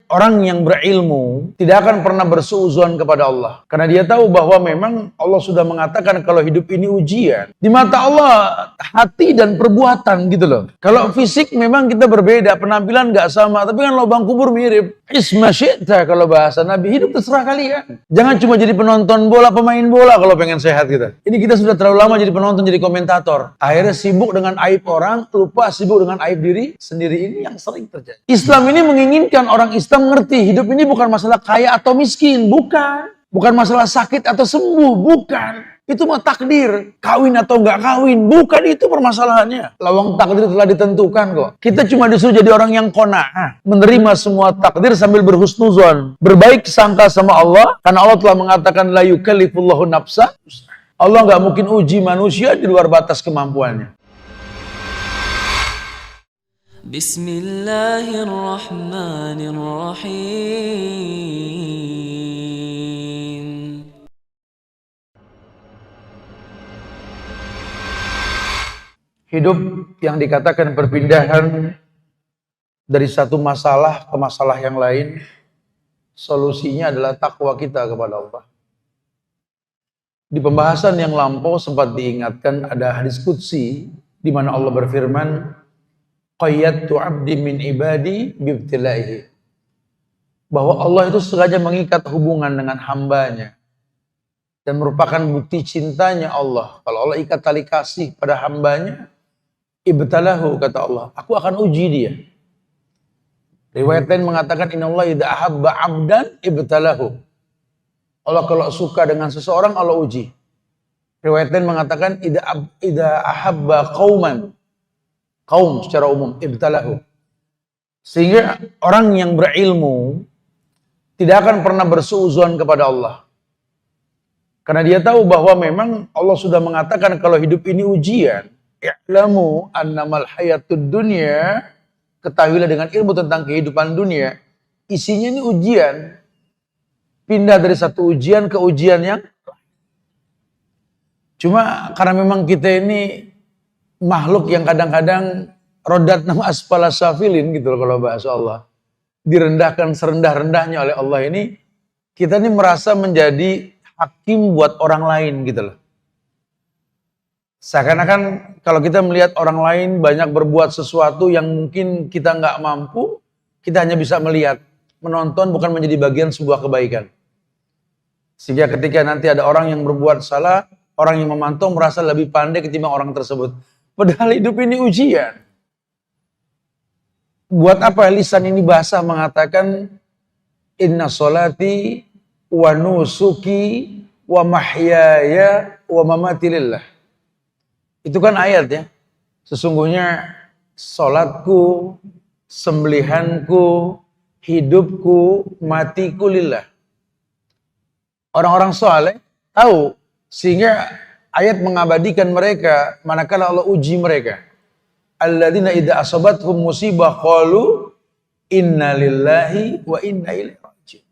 orang yang berilmu tidak akan pernah bersuudzon kepada Allah. Karena dia tahu bahwa memang Allah sudah mengatakan kalau hidup ini ujian. Di mata Allah, hati dan perbuatan gitu loh. Kalau fisik memang kita berbeda, penampilan nggak sama, tapi kan lubang kubur mirip. Isma syi'ta kalau bahasa Nabi, hidup terserah kalian. Jangan cuma jadi penonton bola, pemain bola kalau pengen sehat kita. Ini kita sudah terlalu lama jadi penonton, jadi komentator. Akhirnya sibuk dengan aib orang, lupa sibuk dengan aib diri sendiri. Ini yang sering terjadi. Islam ini menginginkan orang Islam mengerti, hidup ini bukan masalah kaya atau miskin, bukan. Bukan masalah sakit atau sembuh, bukan. Itu mah takdir, kawin atau enggak kawin, bukan itu permasalahannya. Lawang takdir telah ditentukan kok. Kita cuma disuruh jadi orang yang qanaah, menerima semua takdir sambil berhusnuzon, berbaik sangka sama Allah, karena Allah telah mengatakan la yukallifullahu nafsa. Allah nggak mungkin uji manusia di luar batas kemampuannya. Bismillahirrahmanirrahim. Hidup yang dikatakan perpindahan dari satu masalah ke masalah yang lain, solusinya adalah takwa kita kepada Allah. Di pembahasan yang lampau sempat diingatkan ada hadis qudsi di mana Allah berfirman, qayyadtu 'abdi min ibadi bibtilaihi. Bahwa Allah itu sengaja mengikat hubungan dengan hambanya. Dan merupakan bukti cintanya Allah. Kalau Allah ikat tali kasih pada hambanya, ibtalahu kata Allah, aku akan uji dia. Riwayat lain mengatakan innallaha idza ahabba 'abdan ibtalahu. Allah kalau suka dengan seseorang Allah uji. Riwayat lain mengatakan idza ahabba qauman, kaum secara umum, ibtalahu. Sehingga orang yang berilmu tidak akan pernah bersuudzon kepada Allah. Karena dia tahu bahwa memang Allah sudah mengatakan kalau hidup ini ujian. I'lamu annamal hayatud dunya, ketahuilah dengan ilmu tentang kehidupan dunia, isinya ini ujian. Pindah dari satu ujian ke ujian yang cuma karena memang kita ini makhluk yang kadang-kadang rodat nama asfala safilin gitu loh kalau bahasa Allah. Direndahkan serendah-rendahnya oleh Allah ini, kita ini merasa menjadi hakim buat orang lain gitu loh. Seakan-akan kalau kita melihat orang lain banyak berbuat sesuatu yang mungkin kita nggak mampu, kita hanya bisa melihat, menonton bukan menjadi bagian sebuah kebaikan. Sehingga ketika nanti ada orang yang berbuat salah, orang yang memantau merasa lebih pandai ketimbang orang tersebut. Padahal hidup ini ujian. Buat apa lisan ini basah mengatakan inna sholati wa nusuki wa mahyaya wa mamati lillah. Itu kan ayat ya. Sesungguhnya sholatku, sembelihanku, hidupku, matiku lillah. Orang-orang soleh tahu, sehingga ayat mengabadikan mereka manakala Allah uji mereka. Alladzina idza asabathum musibah qalu inna lillahi wa inna ilaihi raji'un.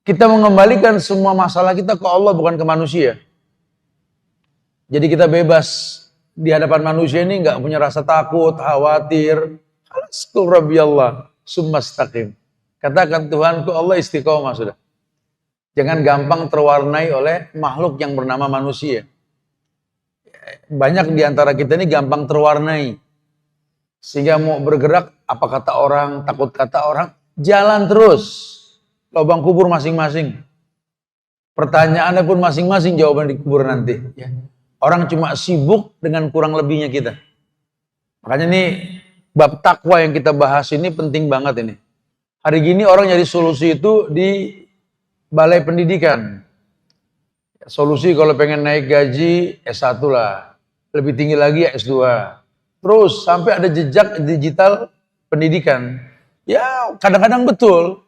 Kita mengembalikan semua masalah kita ke Allah bukan ke manusia. Jadi kita bebas di hadapan manusia ini nggak punya rasa takut, khawatir. Khalasku rabbiyallah summastaqim. Katakan Tuhanku Allah istiqomah sudah. Jangan gampang terwarnai oleh makhluk yang bernama manusia. Banyak di antara kita ini gampang terwarnai. Sehingga mau bergerak, apa kata orang, takut kata orang, jalan terus. Lubang kubur masing-masing. Pertanyaannya pun masing-masing jawaban di kubur nanti. Ya. Orang cuma sibuk dengan kurang lebihnya kita. Makanya nih, bab takwa yang kita bahas ini penting banget ini. Hari gini orang nyari solusi itu di balai pendidikan. Solusi kalau pengen naik gaji S1 lah. Lebih tinggi lagi S2. Terus sampai ada jejak digital pendidikan. Ya kadang-kadang betul.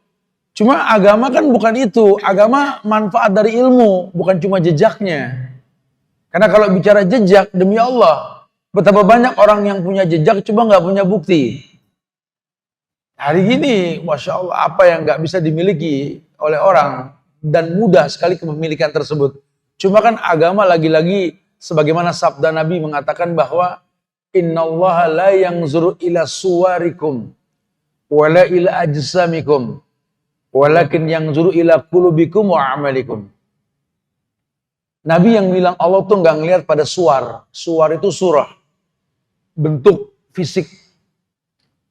Cuma agama kan bukan itu. Agama manfaat dari ilmu. Bukan cuma jejaknya. Karena kalau bicara jejak, demi Allah. Betapa banyak orang yang punya jejak cuma nggak punya bukti. Hari ini, Masya Allah, apa yang nggak bisa dimiliki oleh orang dan mudah sekali kepemilikan tersebut. Cuma kan agama lagi-lagi sebagaimana sabda Nabi mengatakan bahwa innallaha la yanzuru ila suwarikum wala ila ajsamikum, walakin yanzuru ila qulubikum wa a'malikum. Nabi yang bilang Allah tuh nggak ngelihat pada suar. Suar itu surah, bentuk fisik.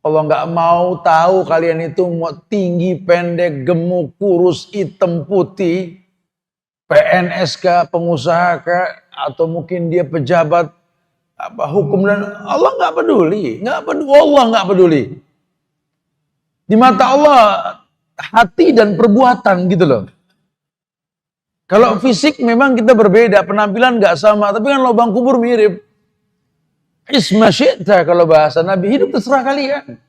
Allah nggak mau tahu kalian itu mau tinggi, pendek, gemuk, kurus, hitam, putih, PNS kah, pengusaha kah, atau mungkin dia pejabat apa hukum, dan Allah nggak peduli, Allah nggak peduli. Di mata Allah hati dan perbuatan gitu loh. Kalau fisik memang kita berbeda, penampilan nggak sama, tapi kan lubang kubur mirip. Isma syi'ta kalau bahasa Nabi, hidup terserah kalian.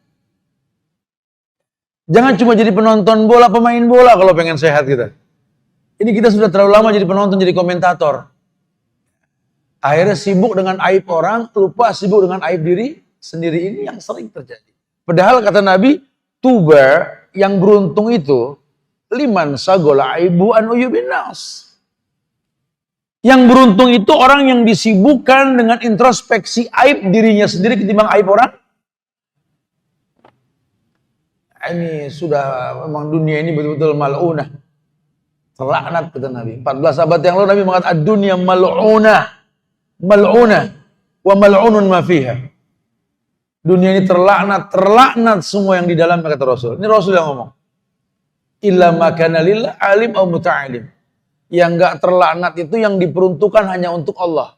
Jangan cuma jadi penonton bola, pemain bola kalau pengen sehat kita. Ini kita sudah terlalu lama jadi penonton, jadi komentator. Akhirnya sibuk dengan aib orang, lupa sibuk dengan aib diri sendiri. Ini yang sering terjadi. Padahal kata Nabi, tuba yang beruntung itu, liman sagola aibu an uyubin nas. Yang beruntung itu orang yang disibukkan dengan introspeksi aib dirinya sendiri ketimbang aib orang. Ini sudah memang dunia ini betul-betul mal'unah. Terlaknat kata Nabi. 14 abad yang lalu Nabi mengatakan ad-dunya mal'unah. Mal'unah wa mal'unun ma fiha. Dunia ini terlaknat semua yang di dalamnya kata Rasul. Ini Rasul yang ngomong. Illa makana lillah alim au muta'alim. Yang enggak terlaknat itu yang diperuntukkan hanya untuk Allah.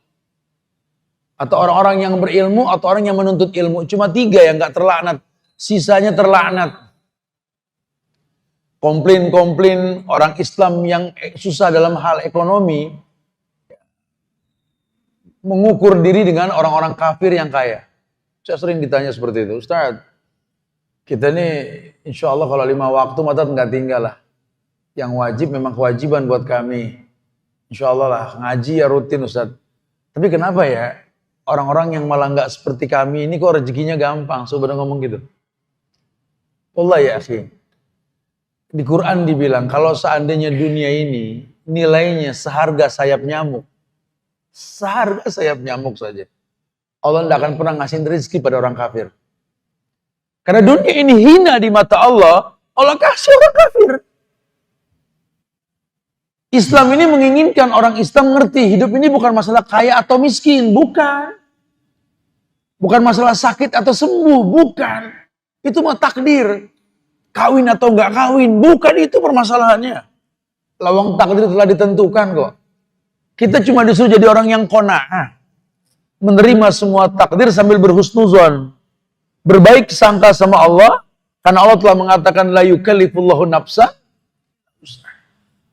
Atau orang-orang yang berilmu atau orang yang menuntut ilmu. Cuma 3 yang enggak terlaknat. Sisanya terlaknat. Komplain orang Islam yang susah dalam hal ekonomi mengukur diri dengan orang-orang kafir yang kaya. Saya sering ditanya seperti itu, Ustaz, kita ini insya Allah kalau 5 waktu mata nggak tinggal lah. Yang wajib memang kewajiban buat kami. Insya Allah lah, ngaji ya rutin Ustaz. Tapi kenapa ya orang-orang yang malah nggak seperti kami ini kok rezekinya gampang? Sebenarnya ngomong gitu. Allah ya akhi. Di Quran dibilang kalau seandainya dunia ini nilainya seharga sayap nyamuk. Seharga sayap nyamuk saja. Allah tidak akan pernah ngasih rezeki pada orang kafir. Karena dunia ini hina di mata Allah, Allah kasih orang kafir. Islam ini menginginkan orang Islam ngerti hidup ini bukan masalah kaya atau miskin, bukan. Bukan masalah sakit atau sembuh, bukan. Itu mah takdir. Kawin atau enggak kawin, bukan itu permasalahannya. Lawang takdir telah ditentukan kok. Kita cuma disuruh jadi orang yang qanaah. Menerima semua takdir sambil berhusnuzon. Berbaik sangka sama Allah, karena Allah telah mengatakan la yukallifullahu nafsa.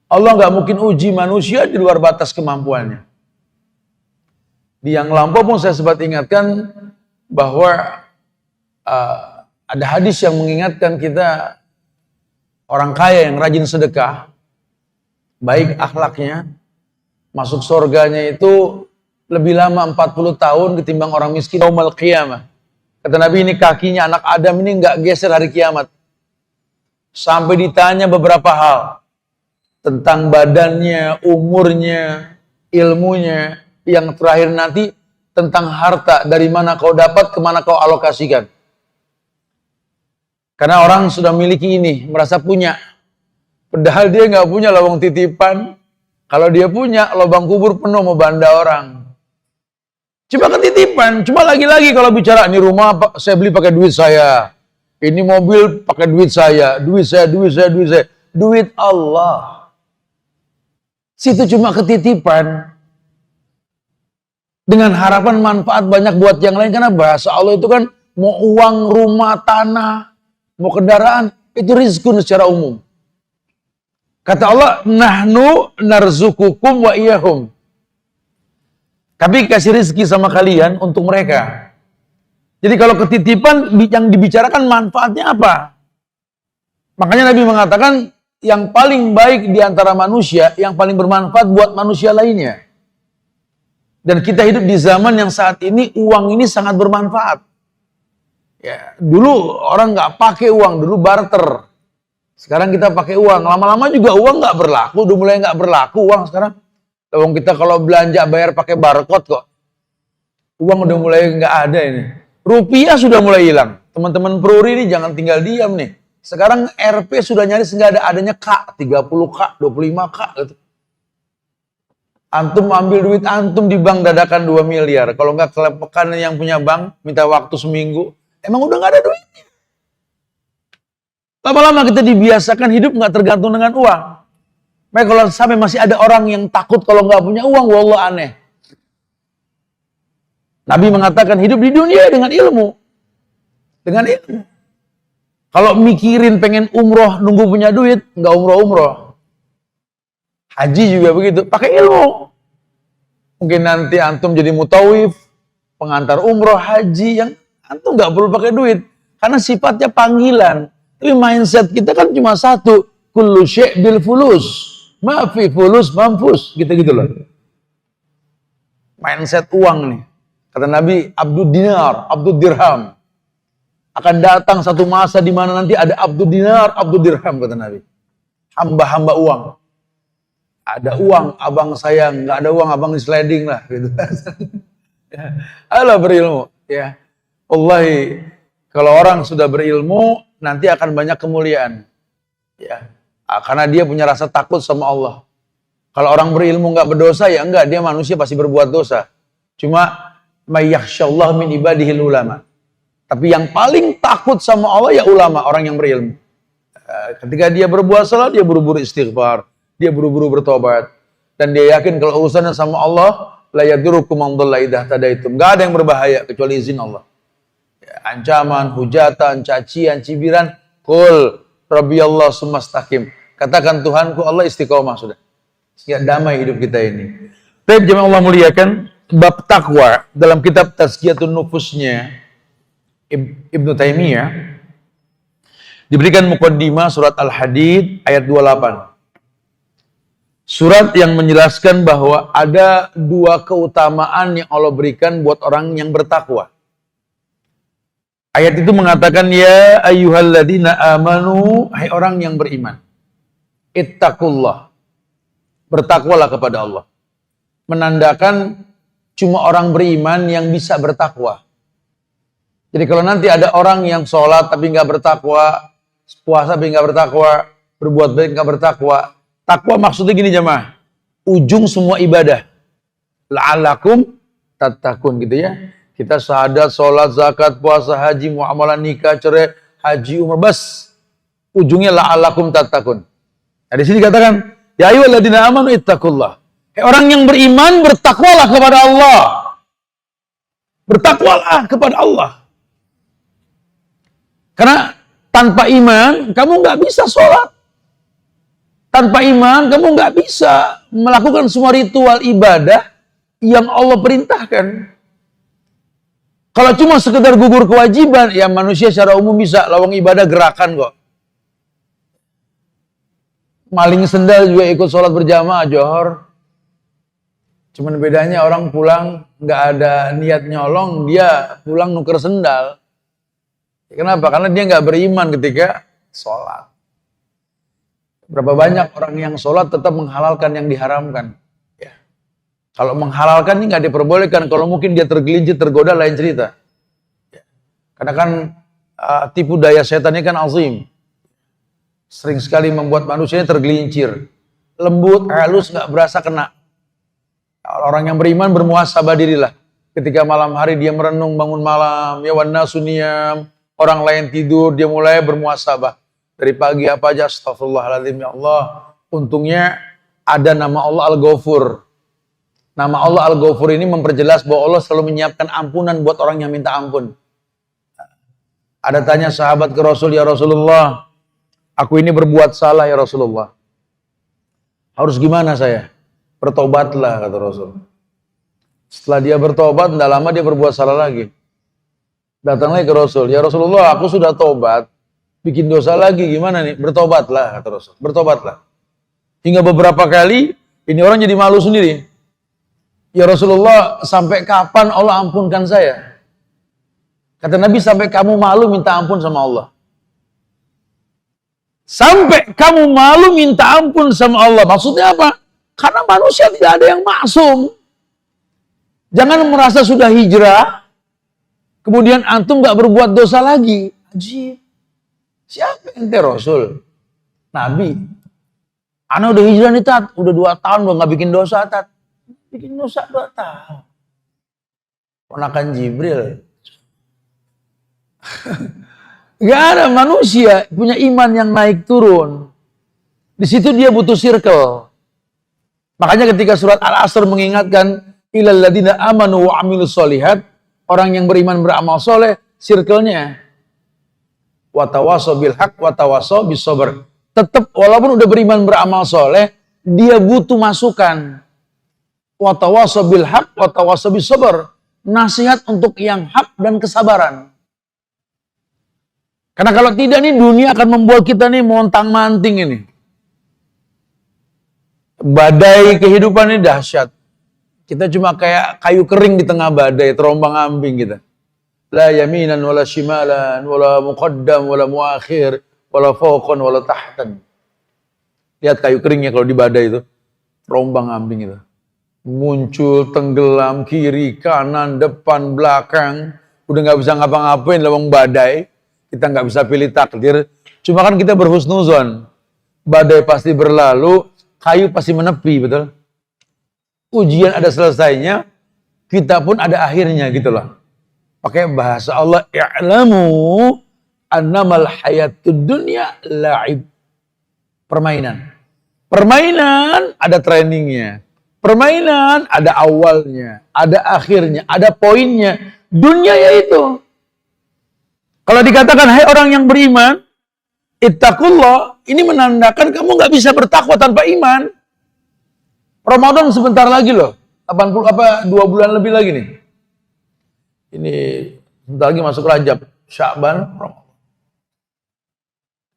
Allah nggak mungkin uji manusia di luar batas kemampuannya. Di yang lampau pun saya sempat ingatkan bahwa ada hadis yang mengingatkan kita orang kaya yang rajin sedekah, baik akhlaknya, masuk surganya itu lebih lama 40 tahun ketimbang orang miskin yaumul qiyamah. Kata Nabi ini kakinya anak Adam ini nggak geser hari kiamat. Sampai ditanya beberapa hal tentang badannya, umurnya, ilmunya, yang terakhir nanti tentang harta, dari mana kau dapat, kemana kau alokasikan. Karena orang sudah miliki ini, merasa punya. Padahal dia nggak punya lubang titipan. Kalau dia punya, lubang kubur penuh mau banda orang. Cuma ketitipan, cuma lagi-lagi kalau bicara, ini rumah saya beli pakai duit saya. Ini mobil pakai duit saya. Duit Allah. Situ cuma ketitipan. Dengan harapan manfaat banyak buat yang lain. Karena bahasa Allah itu kan, mau uang, rumah, tanah, mau kendaraan, itu rizkun secara umum. Kata Allah, nahnu narzukukum wa iyahum. Kami kasih rezeki sama kalian untuk mereka. Jadi kalau ketitipan yang dibicarakan manfaatnya apa? Makanya Nabi mengatakan yang paling baik di antara manusia, yang paling bermanfaat buat manusia lainnya. Dan kita hidup di zaman yang saat ini uang ini sangat bermanfaat. Ya, dulu orang nggak pakai uang, dulu barter. Sekarang kita pakai uang. Lama-lama juga uang nggak berlaku, udah mulai nggak berlaku uang sekarang. Uang kita kalau belanja bayar pakai barcode kok. Uang udah mulai nggak ada ini. Rupiah sudah mulai hilang. Teman-teman Pruri ini jangan tinggal diam nih. Sekarang RP sudah nyaris nggak adanya K, 30K, 25K gitu. Antum ambil duit antum di bank dadakan 2 miliar. Kalau nggak kelepekan yang punya bank, minta waktu seminggu. Emang udah nggak ada duitnya. Lama-lama kita dibiasakan hidup nggak tergantung dengan uang. Makanya kalau sampai masih ada orang yang takut kalau nggak punya uang, wallah aneh. Nabi mengatakan hidup di dunia dengan ilmu. Dengan ilmu. Kalau mikirin pengen umroh, nunggu punya duit, nggak umroh-umroh. Haji juga begitu, pakai ilmu. Mungkin nanti antum jadi mutawif, pengantar umroh, haji, yang antum nggak perlu pakai duit. Karena sifatnya panggilan. Tapi mindset kita kan cuma satu. Kullu syai' bil fulus. Ma fi fulus mampus. Gitu-gitu loh. Mindset uang nih. Kata Nabi, Abdud Dinar, Abdud Dirham. Akan datang satu masa di mana nanti ada Abdud Dinar, Abdud Dirham, kata Nabi. Hamba-hamba uang. Ada uang, abang sayang. Nggak ada uang, abang di sliding lah. Gitu. Alah berilmu. Ya. Wallahi, kalau orang sudah berilmu, nanti akan banyak kemuliaan. Ya. Karena dia punya rasa takut sama Allah. Kalau orang berilmu nggak berdosa, ya enggak. Dia manusia pasti berbuat dosa. Cuma, mayyakhsyallah min ibadihil ulama. Tapi yang paling takut sama Allah ya ulama, orang yang berilmu. Ketika dia berbuat salah, dia buru-buru istighfar. Dia buru-buru bertobat. Dan dia yakin kalau urusannya sama Allah, la yadurukum man dhalla idza tadaitum. Enggak ada yang berbahaya kecuali izin Allah. Ya, ancaman, hujatan, cacian, cibiran, qul rabbiyallah sumastaqim. Katakan Tuhanku Allah istiqomah sudah. Siap damai hidup kita ini. Baik jemaah Allah muliakan, bab takwa dalam kitab Tazkiyatun Nufusnya Ibnu Taimiyah diberikan muqaddimah surat Al-Hadid ayat 28. Surat yang menjelaskan bahwa ada dua keutamaan yang Allah berikan buat orang yang bertakwa. Ayat itu mengatakan, ya ayyuhalladzina amanu, hai orang yang beriman. Ittaqullah. Bertakwalah kepada Allah. Menandakan cuma orang beriman yang bisa bertakwa. Jadi kalau nanti ada orang yang sholat tapi nggak bertakwa, puasa tapi nggak bertakwa, berbuat baik nggak bertakwa, takwa maksudnya gini jemaah, ujung semua ibadah. La'alakum tattaqun gitu ya. Kita syahadat, sholat, zakat, puasa, haji, muamalah nikah, cerai, haji, umrah, bas. Ujungnya la'alakum tattaqun. Nah di sini katakan, ya ayyuhalladzina amanu ittaqullah. Orang yang beriman bertakwalah kepada Allah. Bertakwalah kepada Allah. Karena tanpa iman kamu nggak bisa sholat. Tanpa iman, kamu nggak bisa melakukan semua ritual ibadah yang Allah perintahkan. Kalau cuma sekedar gugur kewajiban, ya manusia secara umum bisa. Lawang ibadah gerakan kok. Maling sendal juga ikut sholat berjamaah, johor. Cuman bedanya orang pulang nggak ada niat nyolong, dia pulang nuker sendal. Kenapa? Karena dia nggak beriman ketika sholat. Berapa banyak orang yang sholat tetap menghalalkan yang diharamkan. Ya. Kalau menghalalkan ini nggak diperbolehkan. Kalau mungkin dia tergelincir, tergoda, lain cerita. Ya. Karena kan tipu daya setan ini kan azim. Sering sekali membuat manusia tergelincir. Lembut, halus, nggak berasa kena. Orang yang beriman bermuhasabah dirilah. Ketika malam hari dia merenung bangun malam. Ya wana suniyam. Orang lain tidur, dia mulai bermuhasabah. Dari pagi apa aja, astagfirullahaladzim ya Allah. Untungnya ada nama Allah Al-Ghafur. Nama Allah Al-Ghafur ini memperjelas bahwa Allah selalu menyiapkan ampunan buat orang yang minta ampun. Ada tanya sahabat ke Rasul, ya Rasulullah, aku ini berbuat salah ya Rasulullah. Harus gimana saya? Bertobatlah, kata Rasul. Setelah dia bertobat, tidak lama dia berbuat salah lagi. Datang lagi ke Rasul, ya Rasulullah, aku sudah tobat. Bikin dosa lagi, gimana nih? Bertobatlah, kata Rasul. Bertobatlah. Hingga beberapa kali, ini orang jadi malu sendiri. Ya Rasulullah, sampai kapan Allah ampunkan saya? Kata Nabi, sampai kamu malu minta ampun sama Allah. Sampai kamu malu minta ampun sama Allah. Maksudnya apa? Karena manusia tidak ada yang maksum. Jangan merasa sudah hijrah, kemudian antum nggak berbuat dosa lagi. Ajib. Siapa ente Rasul? Nabi. Ana udah hijrah nih Tat, udah 2 tahun udah nggak bikin dosa Tat. Bikin dosa 2 tahun. Ponakan Jibril. Gak ada manusia punya iman yang naik turun. Di situ dia butuh circle. Makanya ketika surat Al-Asr mengingatkan ilal ladina amanu wa amilus solihat, orang yang beriman beramal soleh, circle-nya watawasaw bil haq watawasaw bis sabr. Tetap walaupun udah beriman beramal soleh, dia butuh masukan. Watawasaw bil haq watawasaw bis sabr. Nasihat untuk yang hak dan kesabaran. Karena kalau tidak nih dunia akan membuat kita nih montang-manting ini. Badai kehidupan ini dahsyat. Kita cuma kayak kayu kering di tengah badai, terombang-ambing kita. La yaminan wala shimalan wala muqaddam wala muakhir wala fawqan wala tahtan. Lihat kayu keringnya kalau di badai itu, terombang-ambing itu. Muncul, tenggelam, kiri, kanan, depan, belakang. Udah nggak bisa ngapa-ngapain lawang badai. Kita nggak bisa pilih takdir. Cuma kan kita berhusnuzon. Badai pasti berlalu, kayu pasti menepi, betul? Ujian ada selesainya, kita pun ada akhirnya gitu loh. Pakai bahasa Allah, i'lamu annamal hayatud dunya la'ib. Permainan. Permainan ada trainingnya. Permainan ada awalnya, ada akhirnya, ada poinnya. Dunia yaitu. Kalau dikatakan, hai orang yang beriman, ittaqullah, ini menandakan kamu nggak bisa bertakwa tanpa iman. Ramadan sebentar lagi loh, 2 bulan lebih lagi nih. Ini sebentar lagi masuk Rajab, Sya'ban, Ramadan.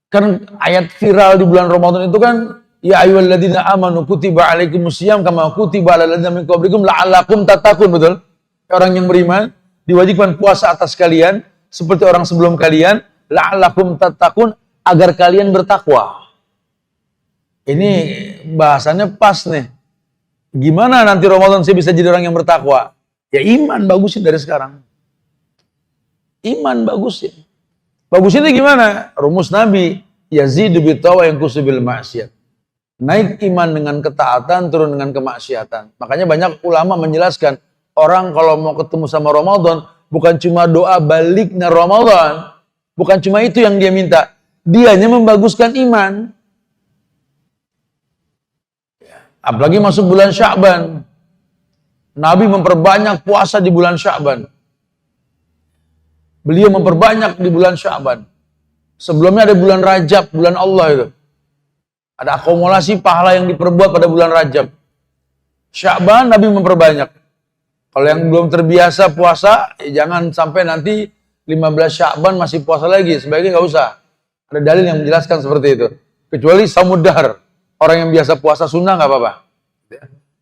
Kan ayat viral di bulan Ramadan itu kan, ya ayyuhalladzina amanu kutiba alaikumusiyam kama kutiba alal ladzina min qablikum la'allakum tattaqun, betul? Orang yang beriman diwajibkan puasa atas kalian seperti orang sebelum kalian, la'allakum tattaqun, agar kalian bertakwa. Ini bahasannya pas nih. Gimana nanti Ramadan saya bisa jadi orang yang bertakwa? Ya iman bagusin dari sekarang. Iman bagusin. Bagusinnya gimana? Rumus Nabi, yazidu bitawa yang kusubil maksiat. Naik iman dengan ketaatan, turun dengan kemaksiatan. Makanya banyak ulama menjelaskan, orang kalau mau ketemu sama Ramadan, bukan cuma doa baliknya Ramadan. Bukan cuma itu yang dia minta. Dianya membaguskan iman. Apalagi masuk bulan Sya'ban. Nabi memperbanyak puasa di bulan Sya'ban. Beliau memperbanyak di bulan Sya'ban. Sebelumnya ada bulan Rajab, bulan Allah itu. Ada akumulasi pahala yang diperbuat pada bulan Rajab. Sya'ban Nabi memperbanyak. Kalau yang belum terbiasa puasa, jangan sampai nanti 15 Sya'ban masih puasa lagi. Sebaiknya nggak usah. Ada dalil yang menjelaskan seperti itu. Kecuali samudar. Orang yang biasa puasa sunnah nggak apa-apa.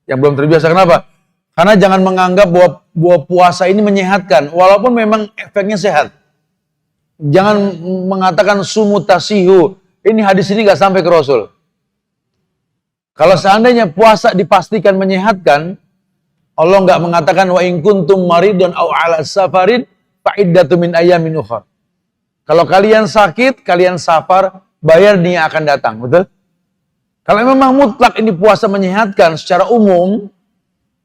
Yang belum terbiasa kenapa? Karena jangan menganggap bahwa puasa ini menyehatkan. Walaupun memang efeknya sehat. Jangan mengatakan sumutasihu. Ini hadis ini nggak sampai ke Rasul. Kalau seandainya puasa dipastikan menyehatkan, Allah nggak mengatakan wa in kuntum maridun aw ala safarin fa iddatu min ayyamin ukhra. Kalau kalian sakit, kalian safar, bayar dia akan datang, betul? Kalau memang mutlak ini puasa menyehatkan secara umum,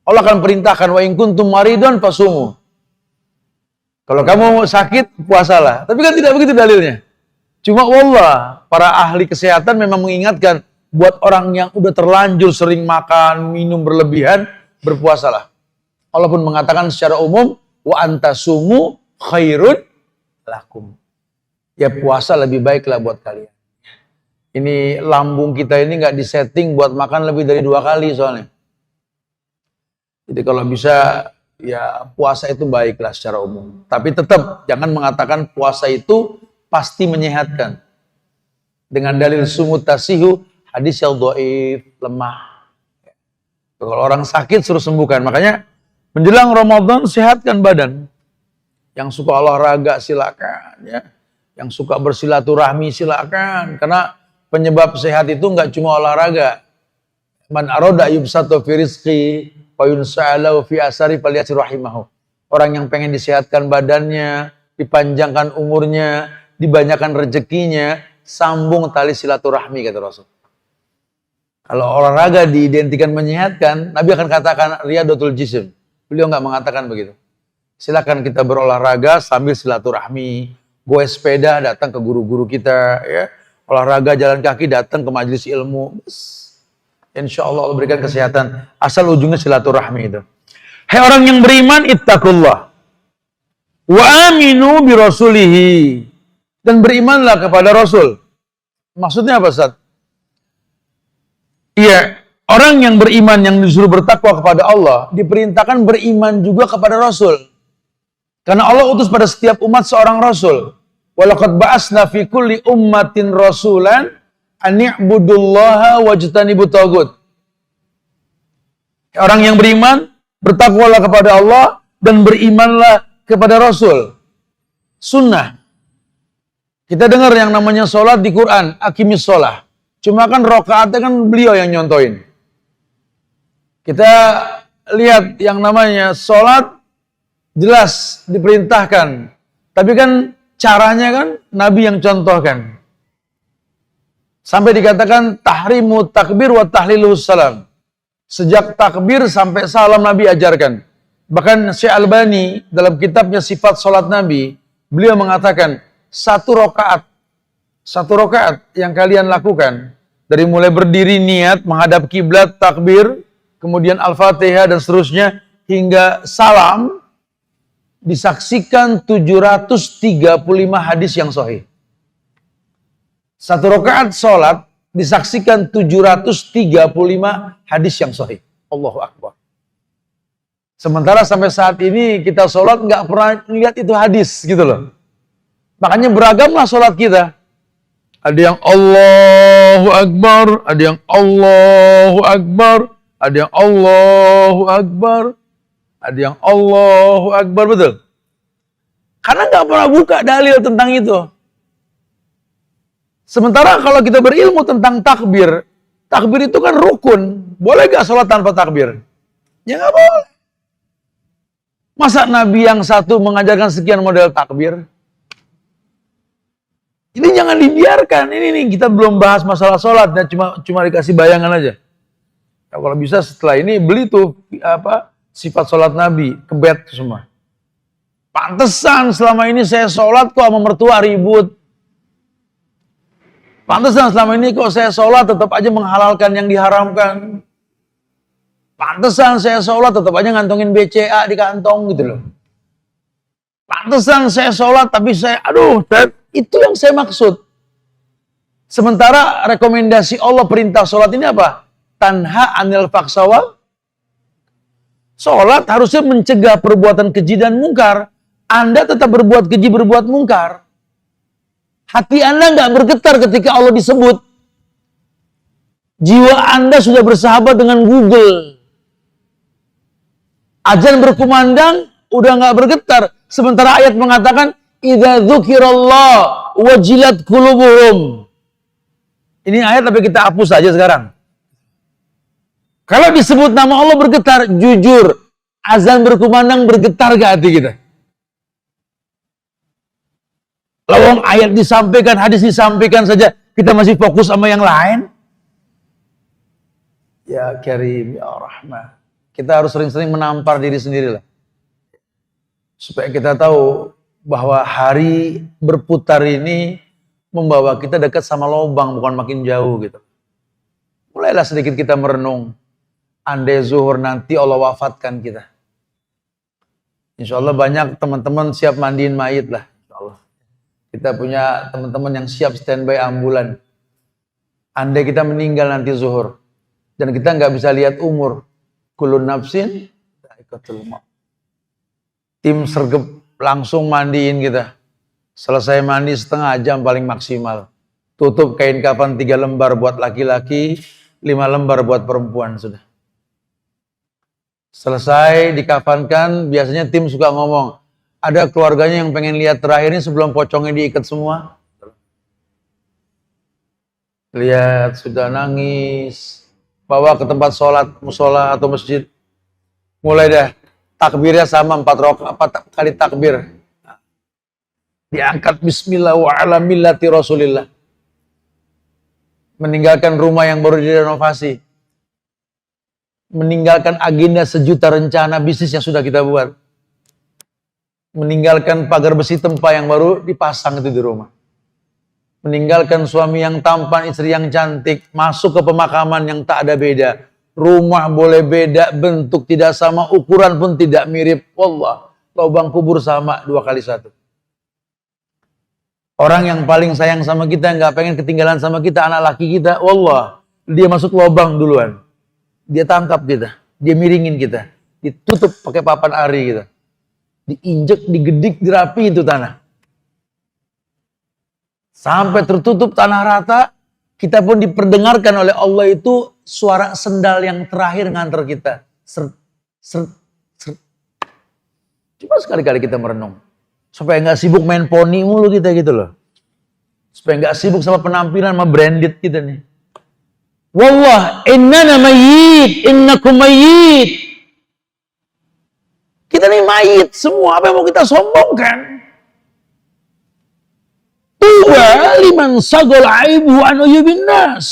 Allah akan perintahkan wa in kuntum maridun fasumu. Kalau kamu sakit, puasalah. Tapi kan tidak begitu dalilnya. Cuma wallah, para ahli kesehatan memang mengingatkan buat orang yang udah terlanjur sering makan, minum berlebihan, berpuasalah. Allah pun mengatakan secara umum, wa antasumu khairun lakum. Ya puasa lebih baiklah buat kalian. Ini lambung kita ini nggak disetting buat makan lebih dari 2 kali soalnya. Jadi kalau bisa ya puasa itu baiklah secara umum. Tapi tetap jangan mengatakan puasa itu pasti menyehatkan. Dengan dalil sumut tasihu, hadis yang dhaif, lemah. Kalau orang sakit suruh sembuhkan. Makanya menjelang Ramadan sehatkan badan. Yang suka olahraga silakan ya. Yang suka bersilaturahmi silakan. Karena penyebab sehat itu nggak cuma olahraga. Man aroda yubsatu fi rizqi wa yunsa'alahu fi asari falyasir rahimahu. orang yang pengen disehatkan badannya, dipanjangkan umurnya, dibanyakan rezekinya, sambung tali silaturahmi, kata Rasul. Kalau olahraga diidentikan menyehatkan, Nabi akan katakan riyadatul jism. Beliau nggak mengatakan begitu. Silakan kita berolahraga sambil silaturahmi, goes sepeda datang ke guru-guru kita, ya, olahraga jalan kaki datang ke majelis ilmu. Insya Allah berikan kesehatan. Asal ujungnya silaturahmi itu. Hai orang yang beriman, ittaqullah wa aminu bi rasulihi, dan berimanlah kepada Rasul. Maksudnya apa, Ustaz? Iya, orang yang beriman yang disuruh bertakwa kepada Allah diperintahkan beriman juga kepada Rasul. Karena Allah utus pada setiap umat seorang Rasul. Walaqad ba'asna fi kulli ummatin rasulan an i'budullaha wajtanibut tagut. Orang yang beriman, bertakwalah kepada Allah dan berimanlah kepada Rasul. Sunnah. Kita dengar yang namanya sholat di Quran, akimis sholah. Cuma kan rokaatnya kan beliau yang nyontoin. Kita lihat yang namanya sholat jelas diperintahkan. Tapi kan caranya kan Nabi yang contohkan. Sampai dikatakan tahrimu takbir wa tahlilu salam. Sejak takbir sampai salam Nabi ajarkan. Bahkan Syekh Albani dalam kitabnya Sifat Sholat Nabi, beliau mengatakan satu rokaat yang kalian lakukan dari mulai berdiri niat menghadap kiblat, takbir, kemudian Al-Fatihah dan seterusnya hingga salam disaksikan 735 hadis yang sahih. Satu rokaat sholat disaksikan 735 hadis yang sahih. Allahu Akbar. Sementara sampai saat ini kita sholat nggak pernah lihat itu hadis gitu loh. Makanya beragamlah sholat kita. Ada yang Allahu Akbar, ada yang Allahu Akbar, ada yang Allahu Akbar, ada yang Allahu Akbar, betul? Karena nggak pernah buka dalil tentang itu. Sementara kalau kita berilmu tentang takbir, takbir itu kan rukun. Boleh gak sholat tanpa takbir? Ya nggak boleh. Masa Nabi yang satu mengajarkan sekian model takbir? Ini jangan dibiarkan. Ini nih kita belum bahas masalah sholat, ya, cuma dikasih bayangan aja. Ya, kalau bisa setelah ini beli tuh sifat sholat Nabi, kebet semua. Pantesan selama ini saya sholat kok sama mertua ribut. Pantesan selama ini kok saya sholat tetap aja menghalalkan yang diharamkan. Pantesan saya sholat tetap aja ngantongin BCA di kantong gitu loh. Pantesan saya sholat tapi itu yang saya maksud. Sementara rekomendasi Allah perintah sholat ini apa? Tanha anil faksawal. Sholat harusnya mencegah perbuatan keji dan mungkar. Anda tetap berbuat keji, berbuat mungkar. Hati Anda nggak bergetar ketika Allah disebut. Jiwa Anda sudah bersahabat dengan Google. Azan berkumandang, udah nggak bergetar. Sementara ayat mengatakan, idza dzukirallah wajilat qulubuhum. Ini ayat tapi kita hapus saja sekarang. Kalau disebut nama Allah bergetar, jujur, azan berkumandang bergetar ke hati kita? Lawang ayat disampaikan, hadis disampaikan saja, kita masih fokus sama yang lain. Ya Karim, ya Rahman. Kita harus sering-sering menampar diri sendiri lah. Supaya kita tahu bahwa hari berputar ini membawa kita dekat sama lubang, bukan makin jauh gitu. Mulailah sedikit kita merenung. Andai zuhur nanti Allah wafatkan kita. Insya Allah banyak teman-teman siap mandiin mayit lah. Insya Allah. Kita punya teman-teman yang siap standby ambulan. Andai kita meninggal nanti zuhur. Dan kita nggak bisa lihat umur. Kulun nafsin. Tim sergap langsung mandiin kita. Selesai mandi setengah jam paling maksimal. Tutup kain kafan 3 lembar buat laki-laki, 5 lembar buat perempuan sudah. Selesai dikafankan, biasanya tim suka ngomong, ada keluarganya yang pengen lihat terakhir ini sebelum pocongnya diikat semua. Lihat, sudah nangis, bawa ke tempat sholat, musola atau masjid. Mulai dah takbirnya sama 4 kali takbir. Diangkat bismillah wa ala millati rasulillah. Meninggalkan rumah yang baru direnovasi. Meninggalkan agenda sejuta rencana bisnis yang sudah kita buat. Meninggalkan pagar besi tempa yang baru dipasang itu di rumah. Meninggalkan suami yang tampan, istri yang cantik. Masuk ke pemakaman yang tak ada beda. Rumah boleh beda, bentuk tidak sama, ukuran pun tidak mirip. Wallah, lubang kubur sama 2x1. Orang yang paling sayang sama kita, nggak pengen ketinggalan sama kita, anak laki kita, wallah, dia masuk lubang duluan. Dia tangkap kita, dia miringin kita, ditutup pakai papan ari kita. Diinjek, digedik, dirapi itu tanah. Sampai tertutup tanah rata, kita pun diperdengarkan oleh Allah itu suara sendal yang terakhir nganter kita. Seret, seret, seret. Coba sekali-kali kita merenung. Supaya nggak sibuk main poni mulu kita gitu loh. Supaya nggak sibuk sama penampilan, sama branded kita nih. Wallah, innana mayyit, innakum mayyit. Kita nih mayit semua, apa yang mau kita sombongkan? Tuwa liman sagol aibu an uyubin nas.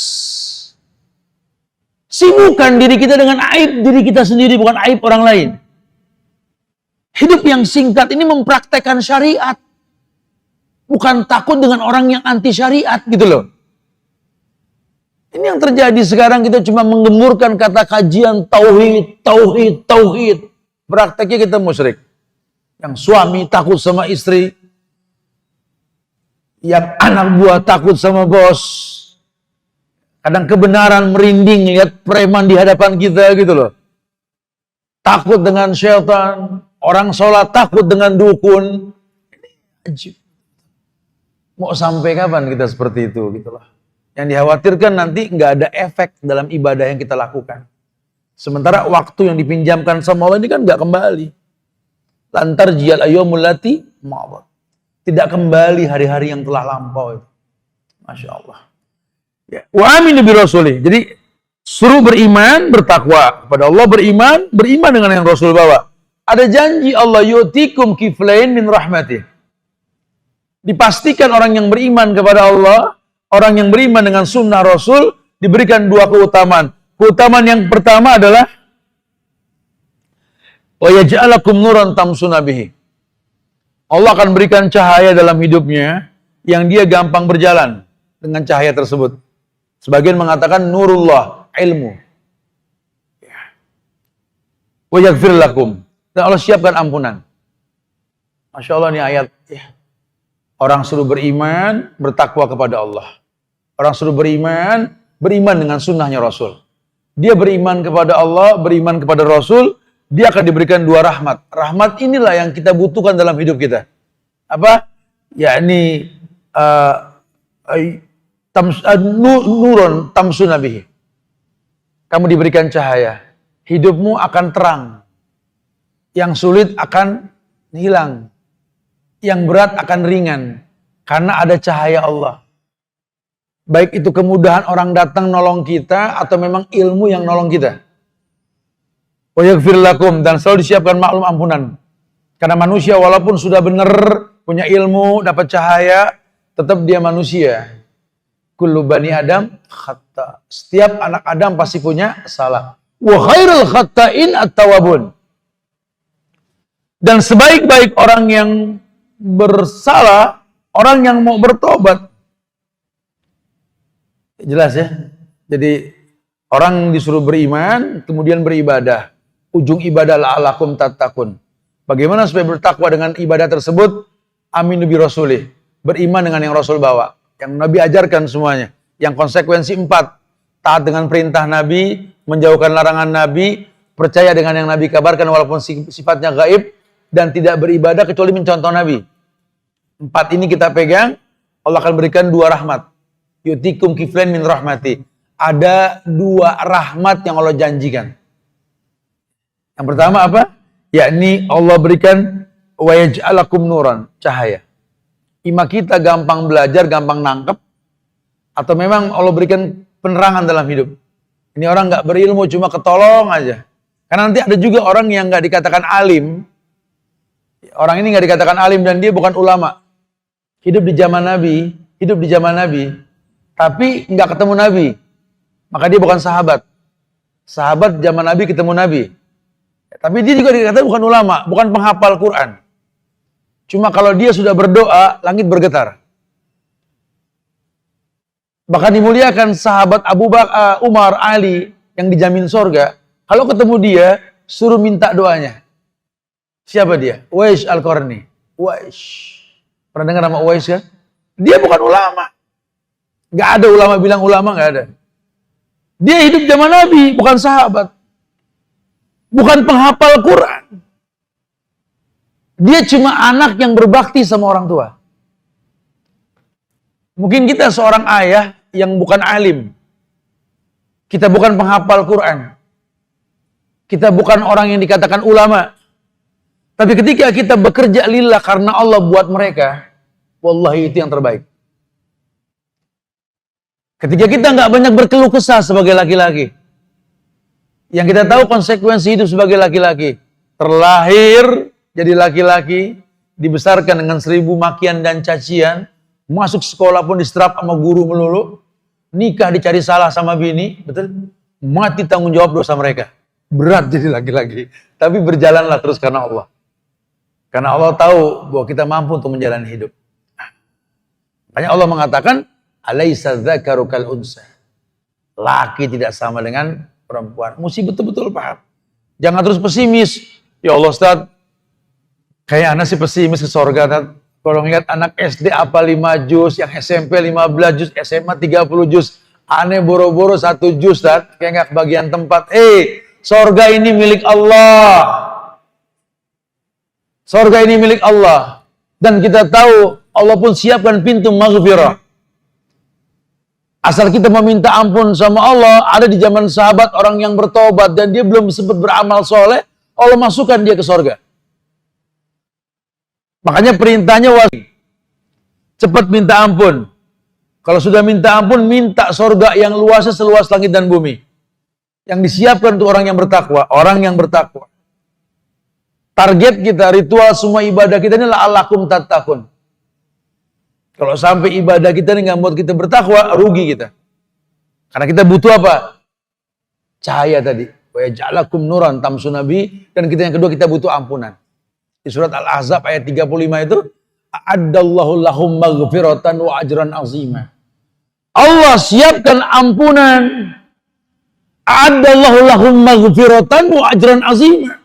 Sibukkan diri kita dengan aib diri kita sendiri, bukan aib orang lain. Hidup yang singkat ini mempraktekkan syariat. Bukan takut dengan orang yang anti syariat gitu loh. Ini yang terjadi sekarang, kita cuma menggemburkan kata kajian tauhid, tauhid, tauhid. Prakteknya kita musyrik. Yang suami takut sama istri. Yang anak buah takut sama bos. Kadang kebenaran merinding lihat preman di hadapan kita gitu loh. Takut dengan syaitan. Orang sholat takut dengan dukun. Mau sampai kapan kita seperti itu gitu loh. Yang dikhawatirkan nanti nggak ada efek dalam ibadah yang kita lakukan. Sementara waktu yang dipinjamkan sama Allah ini kan nggak kembali. Lantar jiyal ayyamul lati ma'ad. Tidak kembali hari-hari yang telah lampau itu. Masya Allah. Ya. Wa aminu bi rasulih. Jadi suruh beriman, bertakwa kepada Allah, beriman dengan yang Rasul bawa. Ada janji Allah yu'tikum kiflain min rahmatih. Dipastikan orang yang beriman kepada Allah, orang yang beriman dengan sunnah Rasul, diberikan 2 keutamaan. Keutamaan yang pertama adalah wa yaj'alakum nuran tamsuna bihi. Allah akan berikan cahaya dalam hidupnya yang dia gampang berjalan dengan cahaya tersebut. Sebagian mengatakan nurullah, ilmu. Wa yaghfir lakum. Dan Allah siapkan ampunan. Masya Allah ini ayat. Ya. Orang suruh beriman, bertakwa kepada Allah. Orang suruh beriman dengan sunnahnya Rasul. Dia beriman kepada Allah, beriman kepada Rasul, dia akan diberikan 2 rahmat. Rahmat inilah yang kita butuhkan dalam hidup kita. Apa? Yakni nurun tamsuna bihi. Kamu diberikan cahaya. Hidupmu akan terang. Yang sulit akan hilang. Yang berat akan ringan. Karena ada cahaya Allah. Baik itu kemudahan orang datang nolong kita, atau memang ilmu yang nolong kita. Wa yaghfir lakum, dan selalu disiapkan maklum ampunan. Karena manusia walaupun sudah benar, punya ilmu, dapat cahaya, tetap dia manusia. Kullu bani Adam khata. Setiap anak Adam pasti punya salah. Wa khairul khata'in at-tawwabun. Dan sebaik-baik orang yang bersalah, orang yang mau bertobat. Jelas ya? Jadi orang disuruh beriman, kemudian beribadah. Ujung ibadah la'alakum tattaqun. Bagaimana supaya bertakwa dengan ibadah tersebut? Aminu bi rasulih. Beriman dengan yang Rasul bawa. Yang Nabi ajarkan semuanya. Yang konsekuensi 4. Taat dengan perintah Nabi, menjauhkan larangan Nabi, percaya dengan yang Nabi kabarkan walaupun sifatnya gaib, dan tidak beribadah kecuali mencontoh Nabi. 4 ini kita pegang, Allah akan berikan 2 rahmat. Yu'tikum kiflain min rahmati. Ada 2 rahmat yang Allah janjikan. Yang pertama apa? Yakni Allah berikan wa yaj'alakum nuran, cahaya. Ima kita gampang belajar, gampang nangkep, atau memang Allah berikan penerangan dalam hidup. Ini orang nggak berilmu, cuma ketolong aja. Karena nanti ada juga orang yang nggak dikatakan alim. Orang ini nggak dikatakan alim dan dia bukan ulama. Hidup di zaman Nabi, tapi nggak ketemu Nabi. Maka dia bukan sahabat. Sahabat zaman Nabi ketemu Nabi. Tapi dia juga dikatakan bukan ulama, bukan penghafal Quran. Cuma kalau dia sudah berdoa, langit bergetar. Bahkan dimuliakan sahabat Abu Bakar, Umar, Ali yang dijamin surga. Kalau ketemu dia, suruh minta doanya. Siapa dia? Uwais Al-Qarni. Uwais. Pernah dengar nama Uwais kan? Dia bukan ulama. Gak ada ulama bilang ulama, gak ada. Dia hidup zaman Nabi, bukan sahabat. Bukan penghafal Quran. Dia cuma anak yang berbakti sama orang tua. Mungkin kita seorang ayah yang bukan alim. Kita bukan penghafal Quran. Kita bukan orang yang dikatakan ulama. Tapi ketika kita bekerja lillah karena Allah buat mereka, wallahi itu yang terbaik. Ketika kita nggak banyak berkeluh kesah sebagai laki-laki, yang kita tahu konsekuensi hidup sebagai laki-laki, terlahir jadi laki-laki, dibesarkan dengan 1000 makian dan cacian, masuk sekolah pun diserap sama guru melulu, nikah dicari salah sama bini, betul? Mati tanggung jawab dosa mereka. Berat jadi laki-laki, tapi berjalanlah terus karena Allah. Karena Allah tahu bahwa kita mampu untuk menjalani hidup. Makanya Allah mengatakan, alaisa dzakaru kal unsa. Laki tidak sama dengan perempuan. Mesti betul-betul paham. Jangan terus pesimis. Ya Allah Ustaz, kayak anak sih pesimis ke surga. Ustaz. Kalau ngeliat anak SD apa 5 juz, yang SMP 15 juz, SMA 30 juz. Aneh boro-boro 1 juz, Ustaz. Kayak nggak kebagian tempat. Surga ini milik Allah. Surga ini milik Allah. Dan kita tahu Allah pun siapkan pintu maghfirah. Asal kita meminta ampun sama Allah, ada di zaman sahabat orang yang bertobat dan dia belum sempat beramal soleh, Allah masukkan dia ke surga. Makanya perintahnya wajib. Cepat minta ampun. Kalau sudah minta ampun, minta surga yang luasnya seluas langit dan bumi. Yang disiapkan untuk orang yang bertakwa. Orang yang bertakwa. Target kita, ritual semua ibadah kita ini la'allakum tattaqun. Kalau sampai ibadah kita ini nggak buat kita bertakwa, rugi kita. Karena kita butuh apa? Cahaya tadi. Wa yaj'alakum nuran tamsunabi. Dan kita yang kedua kita butuh ampunan. Di surat Al-Ahzab ayat 35 itu, a'addallahu lahum maghfiratan wa ajran azima. Allah siapkan ampunan. A'addallahu lahum maghfiratan wa ajran azima.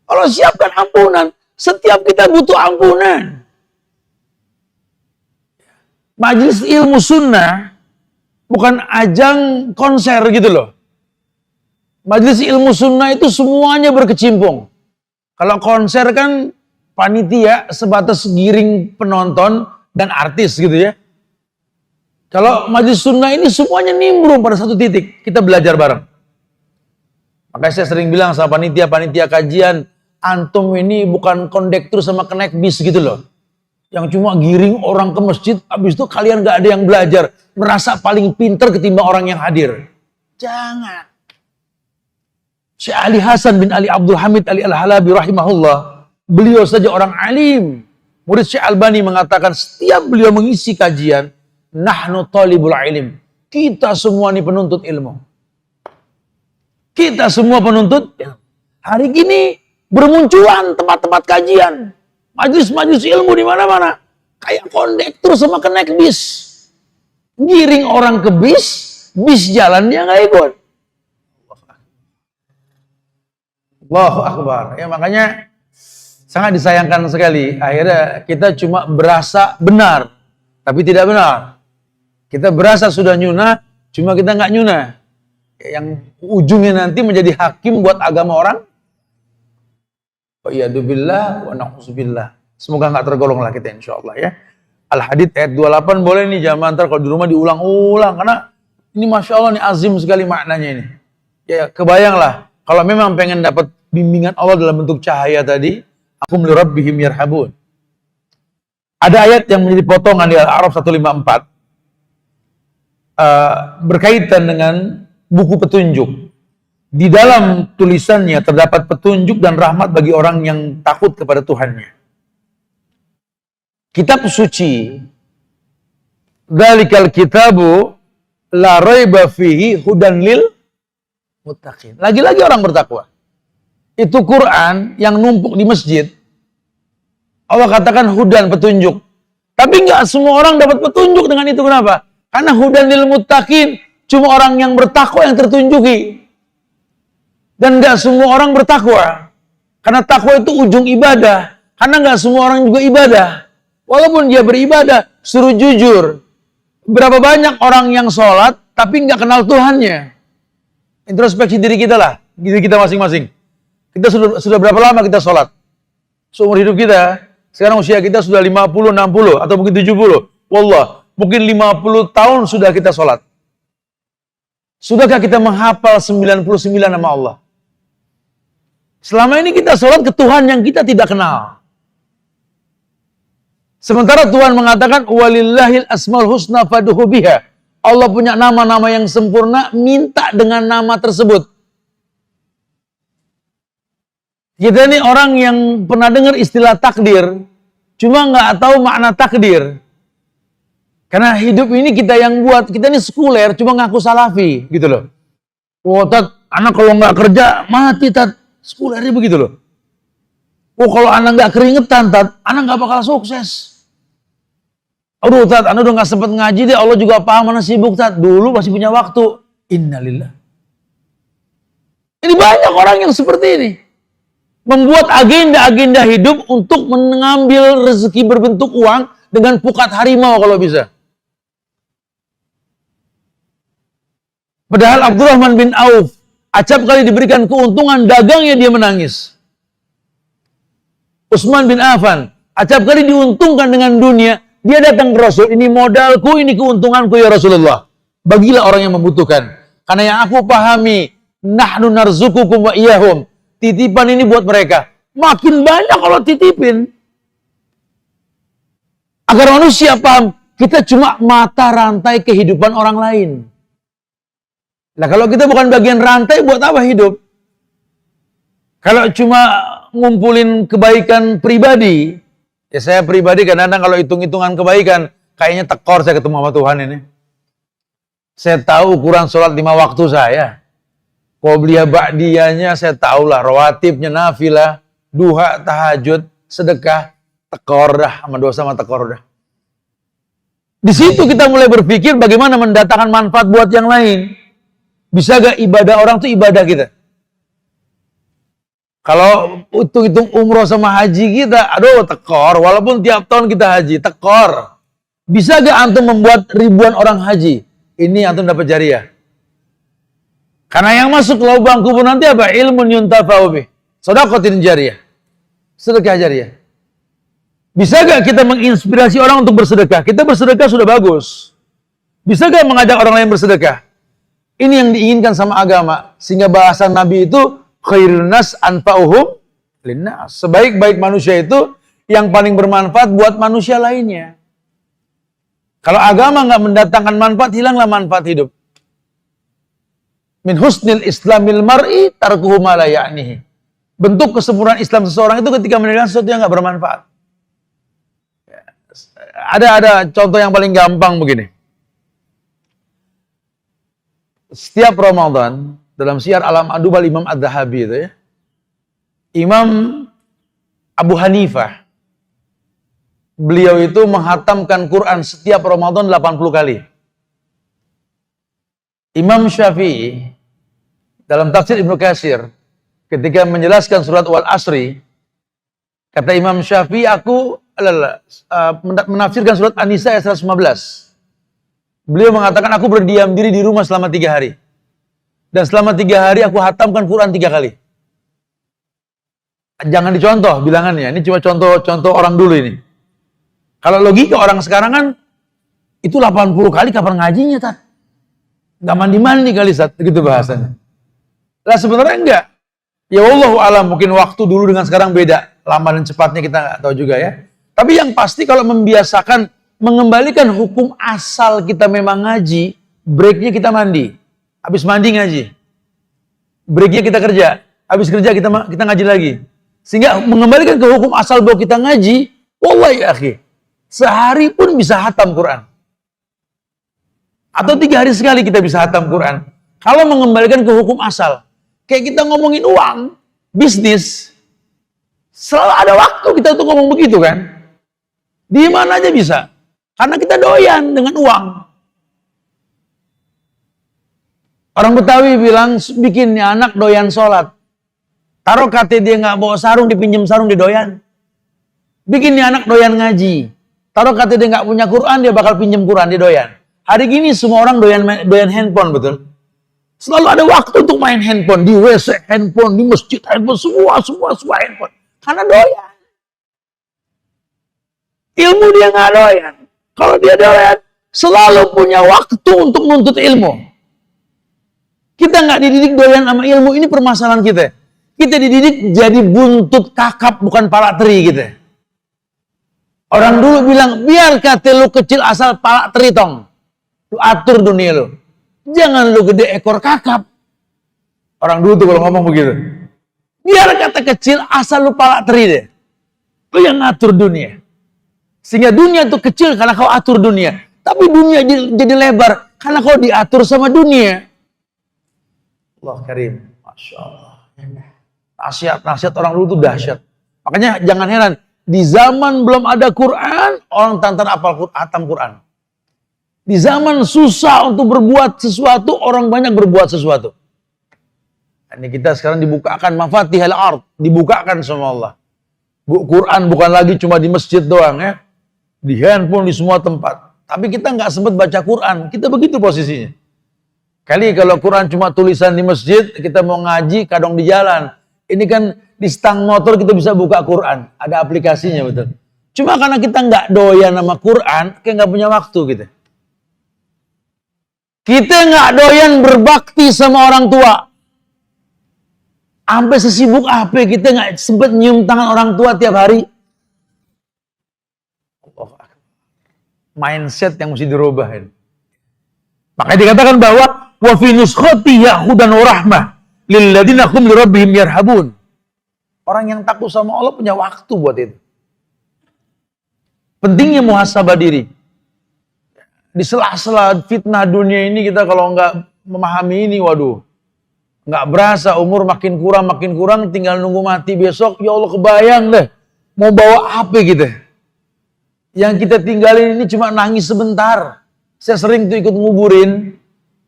Allah siapkan ampunan. Setiap kita butuh ampunan. Majelis ilmu sunnah bukan ajang konser gitu loh. Majelis ilmu sunnah itu semuanya berkecimpung. Kalau konser kan panitia sebatas giring penonton dan artis gitu ya. Kalau majelis sunnah ini semuanya nimbrung pada satu titik. Kita belajar bareng. Makanya saya sering bilang sama panitia kajian, antum ini bukan kondektur sama kenaik bis gitu loh. Yang cuma giring orang ke masjid, habis itu kalian gak ada yang belajar. Merasa paling pinter ketimbang orang yang hadir. Jangan. Syekh Ali Hasan bin Ali Abdul Hamid Ali Al-Halabi rahimahullah. Beliau saja orang alim. Murid Syekh Albani mengatakan setiap beliau mengisi kajian, nahnu talibul ilm. Kita semua ini penuntut ilmu. Kita semua penuntut ilmu. Hari gini bermunculan tempat-tempat kajian. Majelis-majelis ilmu di mana-mana. Kayak kondektur sama kenaik bis. Giring orang ke bis jalan dia nggak ikut. Allahu Akbar. Ya makanya sangat disayangkan sekali. Akhirnya kita cuma berasa benar, tapi tidak benar. Kita berasa sudah nyunah, cuma kita nggak nyunah. Yang ujungnya nanti menjadi hakim buat agama orang. Wa'iyadu-billah wa na'udzubillah. Semoga nggak tergolong lah kita insya Allah ya. Al-Hadid ayat 28 boleh nih jamaah ntar kalau di rumah diulang-ulang. Karena ini Masya Allah nih azim sekali maknanya ini. Ya kebayanglah. Kalau memang pengen dapat bimbingan Allah dalam bentuk cahaya tadi. Akum li rabbihim yarhabun. Ada ayat yang menjadi potongan di Al-A'raf 154. Berkaitan dengan buku petunjuk. Di dalam tulisannya terdapat petunjuk dan rahmat bagi orang yang takut kepada Tuhannya. Kitab suci, Dzalikal kitabu la raiba fihi hudan lil muttaqin. Lagi-lagi orang bertakwa. Itu Quran yang numpuk di masjid. Allah katakan hudan, petunjuk. Tapi nggak semua orang dapat petunjuk dengan itu. Kenapa? Karena hudan lil muttaqin, cuma orang yang bertakwa yang tertunjuki. Dan nggak semua orang bertakwa. Karena takwa itu ujung ibadah. Karena nggak semua orang juga ibadah. Walaupun dia beribadah, suruh jujur. Berapa banyak orang yang sholat, tapi nggak kenal Tuhannya. Introspeksi diri kita lah. Diri kita masing-masing. Kita sudah berapa lama kita sholat? Seumur hidup kita. Sekarang usia kita sudah 50, 60, atau mungkin 70. Wallah, mungkin 50 tahun sudah kita sholat. Sudahkah kita menghafal 99 nama Allah? Selama ini kita sholat ke Tuhan yang kita tidak kenal. Sementara Tuhan mengatakan, walillahil asmaul husna fad'uhu biha. Allah punya nama-nama yang sempurna, minta dengan nama tersebut. Kita ini orang yang pernah dengar istilah takdir, cuma nggak tahu makna takdir. Karena hidup ini kita yang buat, kita ini sekuler, cuma ngaku salafi, gitu loh. Oh, Tat, anak kalau nggak kerja, mati, Tat. Sekulernya begitu loh. Oh, kalau anak nggak keringetan, Tat, anak nggak bakal sukses. Aduh, Tat, anak udah nggak sempat ngaji deh, Allah juga paham, anak sibuk, Tat. Dulu masih punya waktu. Innalillah. Ini banyak orang yang seperti ini. Membuat agenda-agenda hidup untuk mengambil rezeki berbentuk uang dengan pukat harimau kalau bisa. Padahal Abdurrahman bin Auf, acap kali diberikan keuntungan dagangnya dia menangis. Utsman bin Affan, acap kali diuntungkan dengan dunia, dia datang ke Rasul, ini modalku, ini keuntunganku ya Rasulullah. Bagilah orang yang membutuhkan. Karena yang aku pahami, nahnu narzukukum wa iyahum. Titipan ini buat mereka. Makin banyak kalau titipin. Agar manusia paham, kita cuma mata rantai kehidupan orang lain. Nah kalau kita bukan bagian rantai, buat apa hidup? Kalau cuma ngumpulin kebaikan pribadi, ya saya pribadi kadang-kadang kalau hitung-hitungan kebaikan, kayaknya tekor saya ketemu sama Tuhan ini. Saya tahu ukuran sholat 5 waktu saya. Qobliyah ba'diyahnya saya tahulah, rawatibnya, nafilah, duha, tahajud, sedekah, tekor dah, sama dosa sama tekor dah. Di situ kita mulai berpikir bagaimana mendatangkan manfaat buat yang lain. Bisa gak ibadah orang itu ibadah kita? Kalau hitung-hitung umroh sama haji kita, aduh tekor, walaupun tiap tahun kita haji, tekor. Bisa gak antum membuat ribuan orang haji? Ini antum dapat jariah. Karena yang masuk lubang kubur nanti apa? Ilmun yuntafa'u bih. Shadaqatin jariyah. Sedekah jariyah. Bisa gak kita menginspirasi orang untuk bersedekah? Kita bersedekah sudah bagus. Bisa gak mengajak orang lain bersedekah? Ini yang diinginkan sama agama. Sehingga bahasa Nabi itu khairun nas anfa'uhum linnas. Sebaik-baik manusia itu yang paling bermanfaat buat manusia lainnya. Kalau agama nggak mendatangkan manfaat, hilanglah manfaat hidup. Min husnil islamil mar'i tarkuhu ma la ya'nihi. Bentuk kesempurnaan Islam seseorang itu ketika meninggalkan sesuatu yang nggak bermanfaat. Ada contoh yang paling gampang begini. Setiap Ramadan dalam Syiar Alam Adubal Imam Ad-Dhahabi itu ya, Imam Abu Hanifah, beliau itu menghatamkan Quran setiap Ramadan 80 kali. Imam Syafi'i dalam tafsir Ibnu Katsir ketika menjelaskan surat Wal Asri, kata Imam Syafi'i, aku menafsirkan surat An-Nisa ayat 115. Beliau mengatakan, aku berdiam diri di rumah selama 3 hari. Dan selama 3 hari aku hatamkan Quran 3 kali. Jangan dicontoh bilangannya, ini cuma contoh orang dulu ini. Kalau logika orang sekarang kan, itu 80 kali kapan ngajinya, Tat? Gak mandi-mandi kali, Tat, gitu bahasanya. Lah sebenarnya enggak. Ya Wallahu alam, mungkin waktu dulu dengan sekarang beda. Lama dan cepatnya kita nggak tahu juga ya. Tapi yang pasti kalau membiasakan mengembalikan hukum asal kita memang ngaji, breaknya kita mandi. Habis mandi ngaji. breaknya kita kerja. Habis kerja kita ngaji lagi. Sehingga mengembalikan ke hukum asal bahwa kita ngaji, wallahi ya akhi, sehari pun bisa hatam Quran. Atau 3 hari sekali kita bisa hatam Quran. Kalau mengembalikan ke hukum asal. Kayak kita ngomongin uang, bisnis, selalu ada waktu kita untuk ngomong begitu kan. Di mana aja bisa. Karena kita doyan dengan uang. Orang Betawi bilang, bikinnya anak doyan sholat. Taruh kata dia nggak bawa sarung, dipinjam sarung, didoyan. Bikinnya anak doyan ngaji. Taruh kata dia nggak punya Quran, dia bakal pinjam Quran, didoyan. Hari gini semua orang doyan handphone, betul? Selalu ada waktu untuk main handphone. Di WC handphone, di masjid handphone, semua handphone. Karena doyan. Ilmu dia nggak doyan. Kalau dia doyan, selalu punya waktu untuk nuntut ilmu. Kita nggak dididik doyan sama ilmu, ini permasalahan kita. Kita dididik jadi buntut kakap, bukan pala teri kita. Orang dulu bilang, biar kata lu kecil asal pala teri tong. Lu atur dunia lu. Jangan lu gede ekor kakap. Orang dulu tuh kalau ngomong begitu. Biar kata kecil asal lu pala teri deh. Lu yang ngatur dunia. Sehingga dunia itu kecil karena kau atur dunia. Tapi dunia jadi lebar karena kau diatur sama dunia. Allah Karim. Masya Allah. Nasihat orang dulu itu dahsyat. Makanya jangan heran. Di zaman belum ada Quran, orang tantan hatam Quran. Di zaman susah untuk berbuat sesuatu, orang banyak berbuat sesuatu. Ini kita sekarang dibukakan mafatihal ard, dibukakan sama Allah. Quran bukan lagi cuma di masjid doang ya. Di handphone, di semua tempat. Tapi kita nggak sempat baca Quran, kita begitu posisinya. Kali kalau Quran cuma tulisan di masjid, kita mau ngaji kadang di jalan. Ini kan di stang motor kita bisa buka Quran, ada aplikasinya betul. Cuma karena kita nggak doyan sama Quran, kayak nggak punya waktu gitu. Kita nggak doyan berbakti sama orang tua. Sampai sesibuk apa kita nggak sempat nyium tangan orang tua tiap hari. Mindset yang mesti dirobahin. Makanya dikatakan bahwa wa fi nuskhati yahudan wa rahmah lilladzina hum li rabbihim yarhabun. Orang yang takut sama Allah punya waktu buat itu. Pentingnya muhasabah diri. Di sela-sela fitnah dunia ini kita kalau nggak memahami ini, waduh, nggak berasa umur makin kurang, tinggal nunggu mati besok. Ya Allah, kebayang deh, mau bawa apa gitu. Yang kita tinggalin ini cuma nangis sebentar. Saya sering tuh ikut nguburin.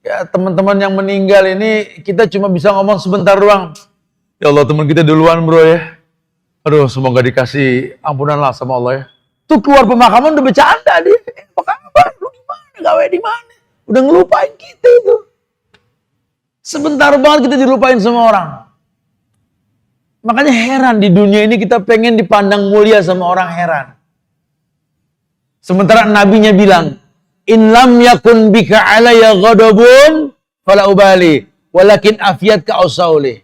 Ya teman-teman yang meninggal ini kita cuma bisa ngomong sebentar doang. Ya Allah, teman kita duluan bro ya. Aduh, semoga dikasih ampunan lah sama Allah ya. Tuh keluar pemakaman udah bercanda dia. Apa kabar? Lu gimana? Gawe di mana? Udah ngelupain kita itu. Sebentar banget kita dilupain sama orang. Makanya heran di dunia ini kita pengen dipandang mulia sama orang, heran. Sementara nabinya bilang, in lam yakun bika alaya ghadabun fala ubali walakin afiyat ka ausauli.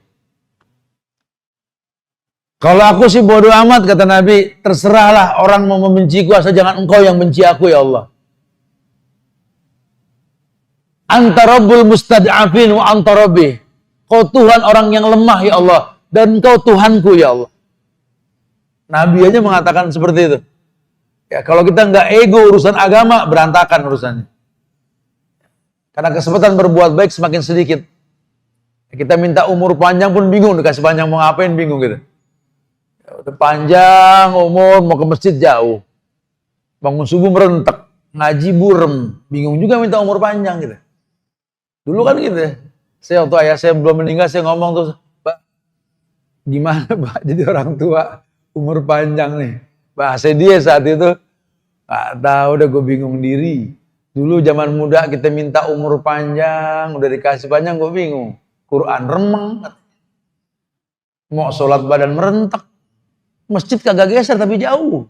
Kalau aku sih bodoh amat, kata Nabi, terserahlah orang mau membenciku, asal jangan engkau yang benci aku ya Allah. Anta rabbul mustad'afin wa anta rabbi. Kau Tuhan orang yang lemah ya Allah, dan engkau Tuhanku ya Allah. Nabi aja mengatakan seperti itu. Ya, kalau kita nggak ego urusan agama, berantakan urusannya. Karena kesempatan berbuat baik semakin sedikit. Kita minta umur panjang pun bingung, dikasih panjang mau ngapain bingung gitu. Ya, udah panjang umur, mau ke masjid jauh. Bangun subuh merentek, ngaji burem, bingung juga minta umur panjang gitu. Dulu kan gitu ya. Saya waktu ayah saya belum meninggal, saya ngomong tuh, Pak, gimana Pak jadi orang tua umur panjang nih? Bahasa dia saat itu, nggak tahu udah gue bingung diri. Dulu zaman muda kita minta umur panjang, udah dikasih panjang gue bingung. Quran remeng, mau sholat badan merentek, masjid kagak geser tapi jauh.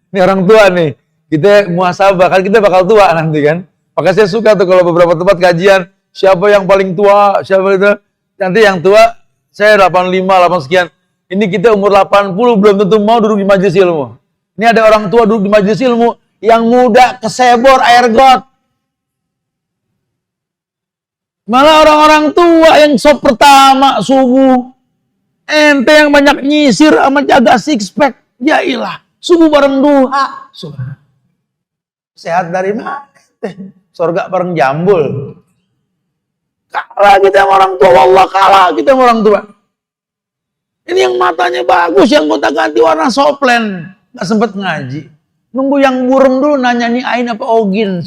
Ini orang tua nih, kita muhasabah kan kita bakal tua nanti kan. Maka saya suka tuh kalau beberapa tempat kajian, siapa yang paling tua, siapa itu. Nanti yang tua, saya 85, 8 sekian. Ini kita umur 80 belum tentu mau duduk di majelis ilmu. Ini ada orang tua duduk di majelis ilmu, yang muda kesebor air got. Malah orang-orang tua yang sop pertama subuh. Ente yang banyak nyisir sama jaga six pack. Ya ilah, subuh bareng duha. Sehat dari mana? Surga bareng jambul. Kalah kita sama orang tua, wallah kalah kita sama orang tua. Ini yang matanya bagus, yang gonta ganti warna soplen. Gak sempet ngaji. Nunggu yang burem dulu nanya nih Ain apa Ogin.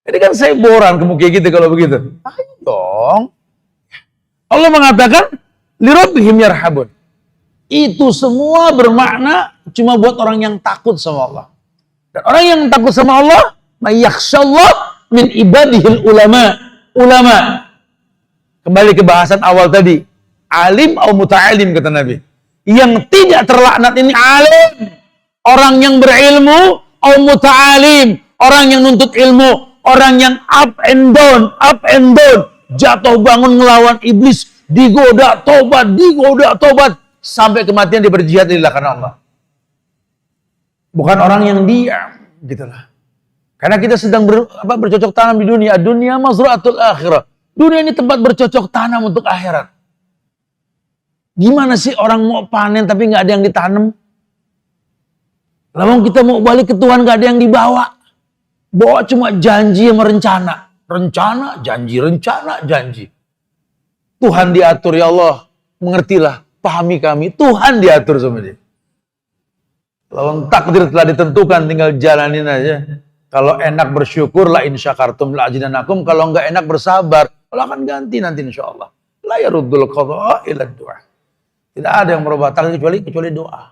Ini kan saya boran kamu kayak gitu kalau begitu. Ayo dong. Allah mengatakan, lirabbihim yarhabun. Itu semua bermakna cuma buat orang yang takut sama Allah. Dan orang yang takut sama Allah, mayyakhshallah min ibadihil ulama. Ulama. Kembali ke bahasan awal tadi. Alim atau muta'alim kata Nabi. Yang tidak terlaknat ini alim. Orang yang berilmu atau muta'alim. Orang yang nuntut ilmu. Orang yang up and down. Jatuh bangun ngelawan iblis. Digoda tobat. Sampai kematian dia berjihad lillah karena Allah. Bukan orang yang diam. Gitulah. Karena kita sedang bercocok tanam di dunia. Dunia mazra'atul akhirah. Dunia ini tempat bercocok tanam untuk akhirat. Gimana sih orang mau panen tapi nggak ada yang ditanam? Lalu kita mau balik ke Tuhan nggak ada yang dibawa. Bawa cuma janji sama rencana. Rencana, janji. Tuhan diatur ya Allah. Mengertilah, pahami kami. Tuhan diatur sama dia. Lalu takdir telah ditentukan, tinggal jalanin aja. Kalau enak bersyukur, la in syakartum la azidannakum. Kalau nggak enak bersabar, Allah akan ganti nanti insya Allah. La yaruddul qadha ila du'a. Tidak ada yang merubah takdir kecuali doa.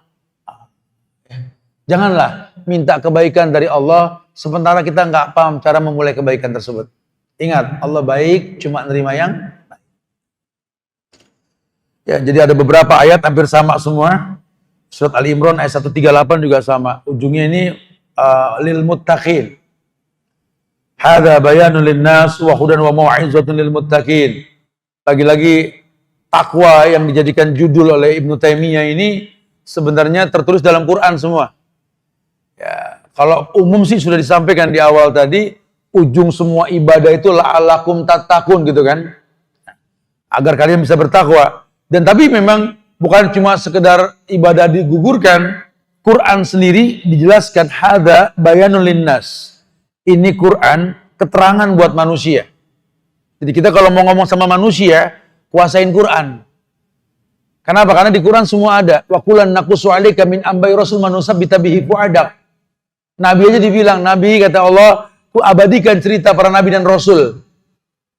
Janganlah minta kebaikan dari Allah sementara kita nggak paham cara memulai kebaikan tersebut. Ingat, Allah baik cuma nerima yang baik. Ya, jadi ada beberapa ayat hampir sama semua. Surat Ali Imran ayat 138 juga sama. Ujungnya ini lil muttaqin. Hadza bayanun linnas wa hudan wa mau'izatun lil muttaqin. Lagi-lagi takwa yang dijadikan judul oleh Ibnu Taimiyah ini sebenarnya tertulis dalam Quran semua. Ya, kalau umum sih sudah disampaikan di awal tadi, ujung semua ibadah itu la'alakum tattaqun gitu kan. Agar kalian bisa bertakwa. Dan tapi memang bukan cuma sekedar ibadah digugurkan, Quran sendiri dijelaskan hadza bayanul linnas. Ini Quran keterangan buat manusia. Jadi kita kalau mau ngomong sama manusia, kuasain Quran. Kenapa? Karena di Quran semua ada. Wa qulan naqussu 'alaika min ambai rasul manusabbita bihi fu'adak. Nabi aja dibilang, Nabi kata Allah, ku abadikan cerita para nabi dan rasul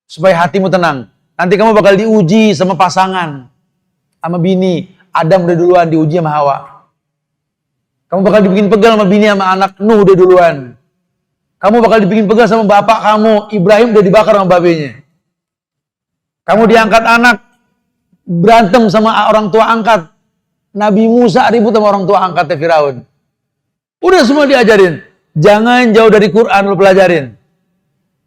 supaya hatimu tenang. Nanti kamu bakal diuji sama pasangan, sama bini. Adam udah duluan diuji sama Hawa. Kamu bakal dibikin pegal sama bini sama anak. Nuh udah duluan. Kamu bakal dibikin pegal sama bapak kamu. Ibrahim udah dibakar sama babenya. Kamu diangkat anak, berantem sama orang tua angkat. Nabi Musa ribut sama orang tua angkatnya Firaun. Udah semua diajarin. Jangan jauh dari Quran lu pelajarin.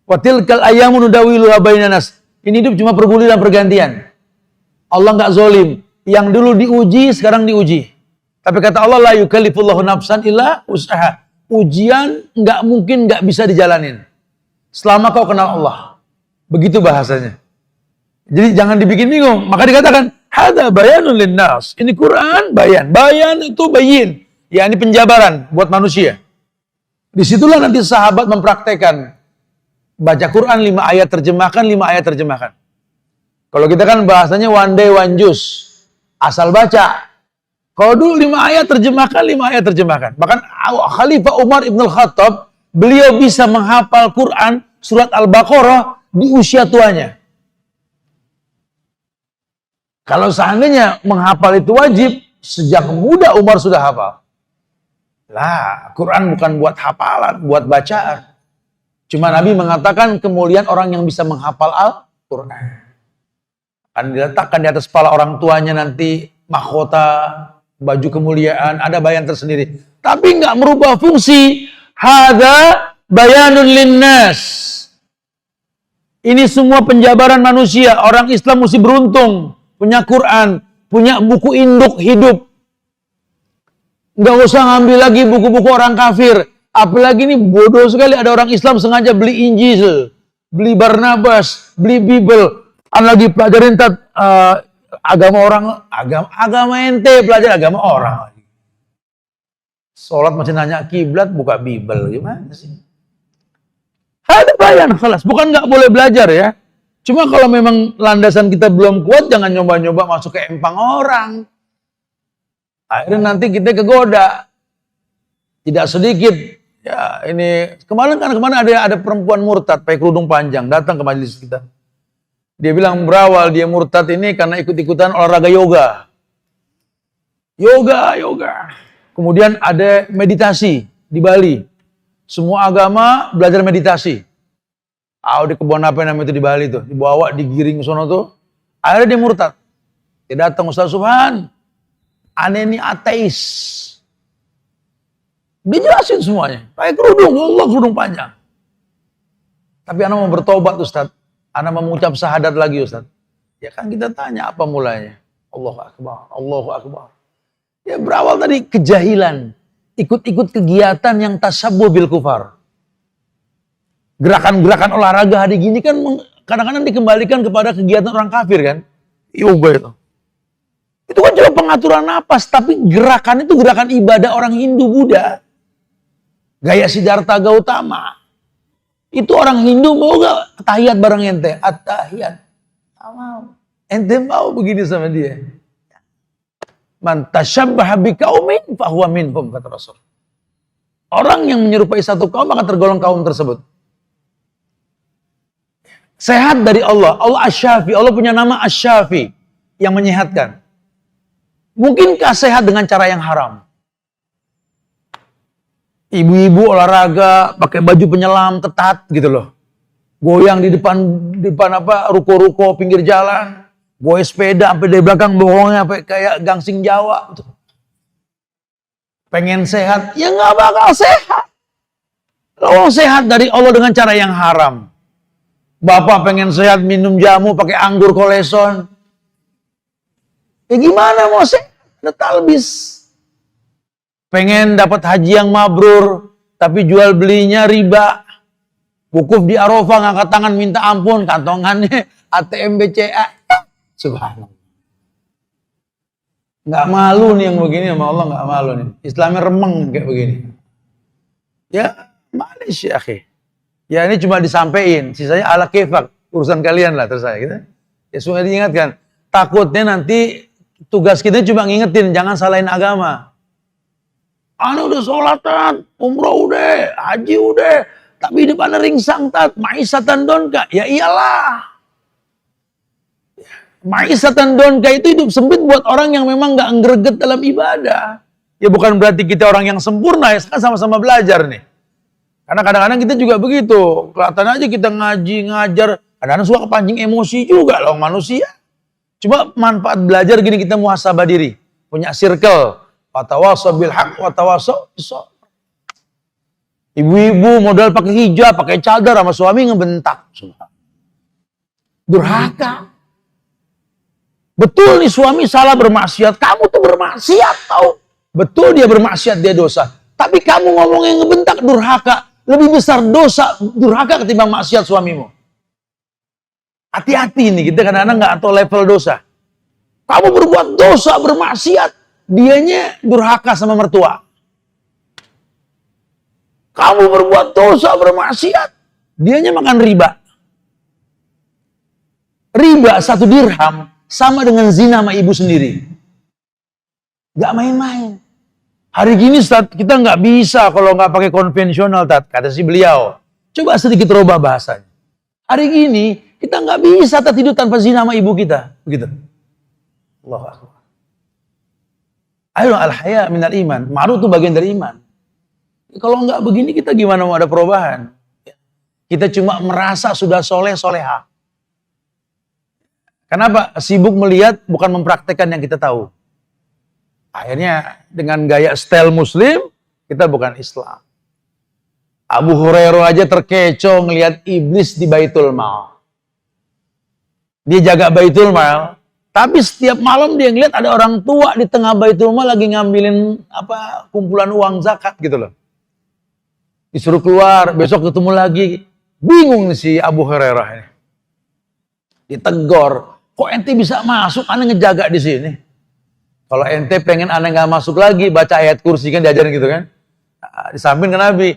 Wa tilkal ayyamu nudawiluha bainan nas. Ini hidup cuma perguliran pergantian. Allah nggak zolim. Yang dulu diuji, sekarang diuji. Tapi kata Allah, la yukallifullahu nafsan illa usaha. Ujian nggak mungkin nggak bisa dijalanin. Selama kau kenal Allah. Begitu bahasanya. Jadi jangan dibikin bingung. Maka dikatakan, hadza bayanun linnas. Ini Quran bayan. Bayan itu bayin. Ya ini penjabaran buat manusia. Disitulah nanti sahabat mempraktekkan. Baca Quran 5 ayat terjemahkan, 5 ayat terjemahkan. Kalau kita kan bahasanya one day one juz. Asal baca. Kalau dulu 5 ayat terjemahkan, 5 ayat terjemahkan. Bahkan Khalifah Umar Ibn Khattab, beliau bisa menghafal Quran surat Al-Baqarah di usia tuanya. Kalau seandainya menghafal itu wajib, sejak muda Umar sudah hafal. Lah, Quran bukan buat hafalan, buat bacaan. Cuma Nabi mengatakan kemuliaan orang yang bisa menghafal Al-Quran. Akan diletakkan di atas kepala orang tuanya nanti mahkota, baju kemuliaan, ada bayan tersendiri. Tapi nggak merubah fungsi. Hadza bayanun linnas. Ini semua penjabaran manusia. Orang Islam mesti beruntung. Punya Quran, punya buku induk hidup. Nggak usah ngambil lagi buku-buku orang kafir. Apalagi ini bodoh sekali ada orang Islam sengaja beli Injil, beli Barnabas, beli Bible. Lagi pelajarin agama orang, agama ente, belajar agama orang. Sholat masih nanya kiblat, buka Bible, gimana sih? Ada bayan, kelas. Bukan nggak boleh belajar ya. Cuma kalau memang landasan kita belum kuat, jangan nyoba-nyoba masuk ke empang orang. Akhirnya nanti kita kegoda. Tidak sedikit. Ya ini kemarin ada perempuan murtad pakai kerudung panjang datang ke majelis kita. Dia bilang berawal dia murtad ini karena ikut-ikutan olahraga yoga. Yoga. Kemudian ada meditasi di Bali. Semua agama belajar meditasi. Di kebun apa namanya itu di Bali tuh, dibawa digiring ke sono tuh. Akhirnya dia murtad. Dia datang Ustaz Subhan. Aneh ini ateis. Dia jelasin semuanya. Pakai kerudung, Allah kerudung panjang. Tapi anak mau bertobat Ustaz. Anak mau mengucap syahadat lagi Ustaz. Ya kan kita tanya apa mulanya. Allahu Akbar, Allahu Akbar. Ya berawal tadi kejahilan. Ikut-ikut kegiatan yang tasabbuh bil kufar. Gerakan-gerakan olahraga hari gini kan kadang-kadang dikembalikan kepada kegiatan orang kafir kan. Yoga itu. Itu kan cuma pengaturan napas. Tapi gerakan itu gerakan ibadah orang Hindu Buddha. Gaya Siddhartha Gautama. Itu orang Hindu mau gak tahiyat bareng ente? At-tahiyat. Mau. Ente mau begini sama dia. Man tasyabbaha biqaumin fahuwa minhum, kata Rasul. Orang yang menyerupai satu kaum akan tergolong kaum tersebut. Sehat dari Allah. Allah Asy-Syafi. Allah punya nama Asy-Syafi. Yang menyehatkan. Mungkinkah sehat dengan cara yang haram? Ibu-ibu olahraga, pakai baju penyelam, ketat gitu loh. Goyang di depan ruko-ruko pinggir jalan. Goyang sepeda sampai dari belakang bohongnya sampai kayak gangsing Jawa. Pengen sehat, ya nggak bakal sehat. Kalau sehat dari Allah dengan cara yang haram. Bapak pengen sehat minum jamu pakai anggur koleson. Ya gimana mau sehat? Ada talbis. Pengen dapat haji yang mabrur, tapi jual belinya riba. Wukuf di Arafah ngangkat tangan minta ampun, kantongannya ATM BCA. Subhanallah. Nggak malu nih yang begini sama Allah, nggak malu nih. Islamnya remeng kayak begini. Ya, manis ya akhi. Ya ini cuma disampaikan, sisanya ala kefak, urusan kalian lah terus saya gitu. Ya semua diingatkan. Takutnya nanti tugas kita cuma ngingetin, jangan salahin agama. Anu udah sholatan, umroh udah, haji udah, tapi hidup anda ringsang tat, maisatan donka. Ya iyalah. Maisatan donka itu hidup sempit buat orang yang memang nggak ngreget dalam ibadah. Ya bukan berarti kita orang yang sempurna, ya kan sama-sama belajar nih. Karena kadang-kadang kita juga begitu. Kelihatan aja kita ngaji, ngajar. Kadang-kadang suka kepancing emosi juga loh manusia. Cuma manfaat belajar gini, kita muhasabah diri. Punya circle. Watawasau bil haq, watawasau bis-sabr. Ibu-ibu modal pakai hijab, pakai cadar sama suami ngebentak. Durhaka. Betul nih suami salah bermaksiat. Kamu tuh bermaksiat tau. Betul dia bermaksiat, dia dosa. Tapi kamu ngomongnya ngebentak, durhaka. Lebih besar dosa durhaka ketimbang maksiat suamimu. Hati-hati nih, kita kadang-kadang nggak tahu level dosa. Kamu berbuat dosa, bermaksiat, dianya durhaka sama mertua. Kamu berbuat dosa, bermaksiat, dianya makan riba. Riba 1 dirham sama dengan zina sama ibu sendiri. Gak main-main. Hari gini Ustaz, kita nggak bisa kalau nggak pakai konvensional, Tat, kata si beliau. Coba sedikit rubah bahasanya. Hari gini kita nggak bisa Tat hidup tanpa zina sama ibu kita, begitu. Allahu Akbar. Ayo al-haya minal iman. Malu itu bagian dari iman. Kalau nggak begini kita gimana mau ada perubahan? Kita cuma merasa sudah soleh soleha. Kenapa? Sibuk melihat bukan mempraktekkan yang kita tahu. Akhirnya dengan gaya style muslim, kita bukan Islam. Abu Hurairah aja terkecoh ngelihat iblis di Baitul Mal. Dia jaga Baitul Mal, tapi setiap malam dia ngelihat ada orang tua di tengah Baitul Mal lagi ngambilin kumpulan uang zakat gitu loh. Disuruh keluar, besok ketemu lagi. Bingung si Abu Hurairah ini. Ditegor, kok ente bisa masuk, aneh ngejaga di sini. Kalau ente pengen aneh nggak masuk lagi, baca ayat kursi kan diajarin gitu kan. Nah, disamping ke Nabi,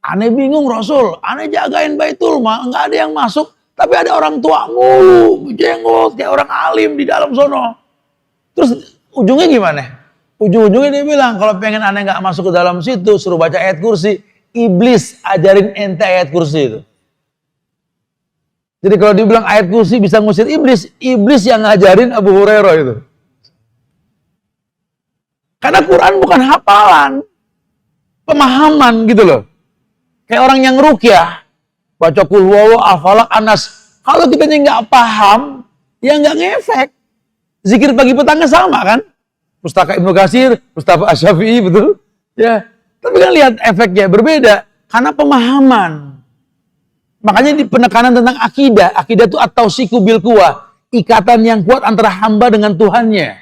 aneh bingung Rasul, aneh jagain Baitul Mal, nggak ada yang masuk, tapi ada orang tua mulu, jenggot kayak orang alim di dalam sono. Terus ujungnya gimana? Ujung-ujungnya dia bilang, kalau pengen aneh nggak masuk ke dalam situ, suruh baca ayat kursi. Iblis ajarin ente ayat kursi itu. Jadi kalau dibilang ayat kursi bisa ngusir iblis, iblis yang ngajarin Abu Hurairah itu. Karena Quran bukan hafalan, pemahaman gitu loh. Kayak orang yang ruqyah, baca qul huwallahu ahad, Anas. Kalau kita nggak paham, ya nggak ngefek. Zikir pagi petangnya sama kan? Pustaka Ibnu Katsir, Pustaka Asy-Syafi'i, betul? Ya. Tapi kan lihat efeknya berbeda karena pemahaman. Makanya di penekanan tentang akidah itu at-tausiku bil quwwah, ikatan yang kuat antara hamba dengan Tuhannya.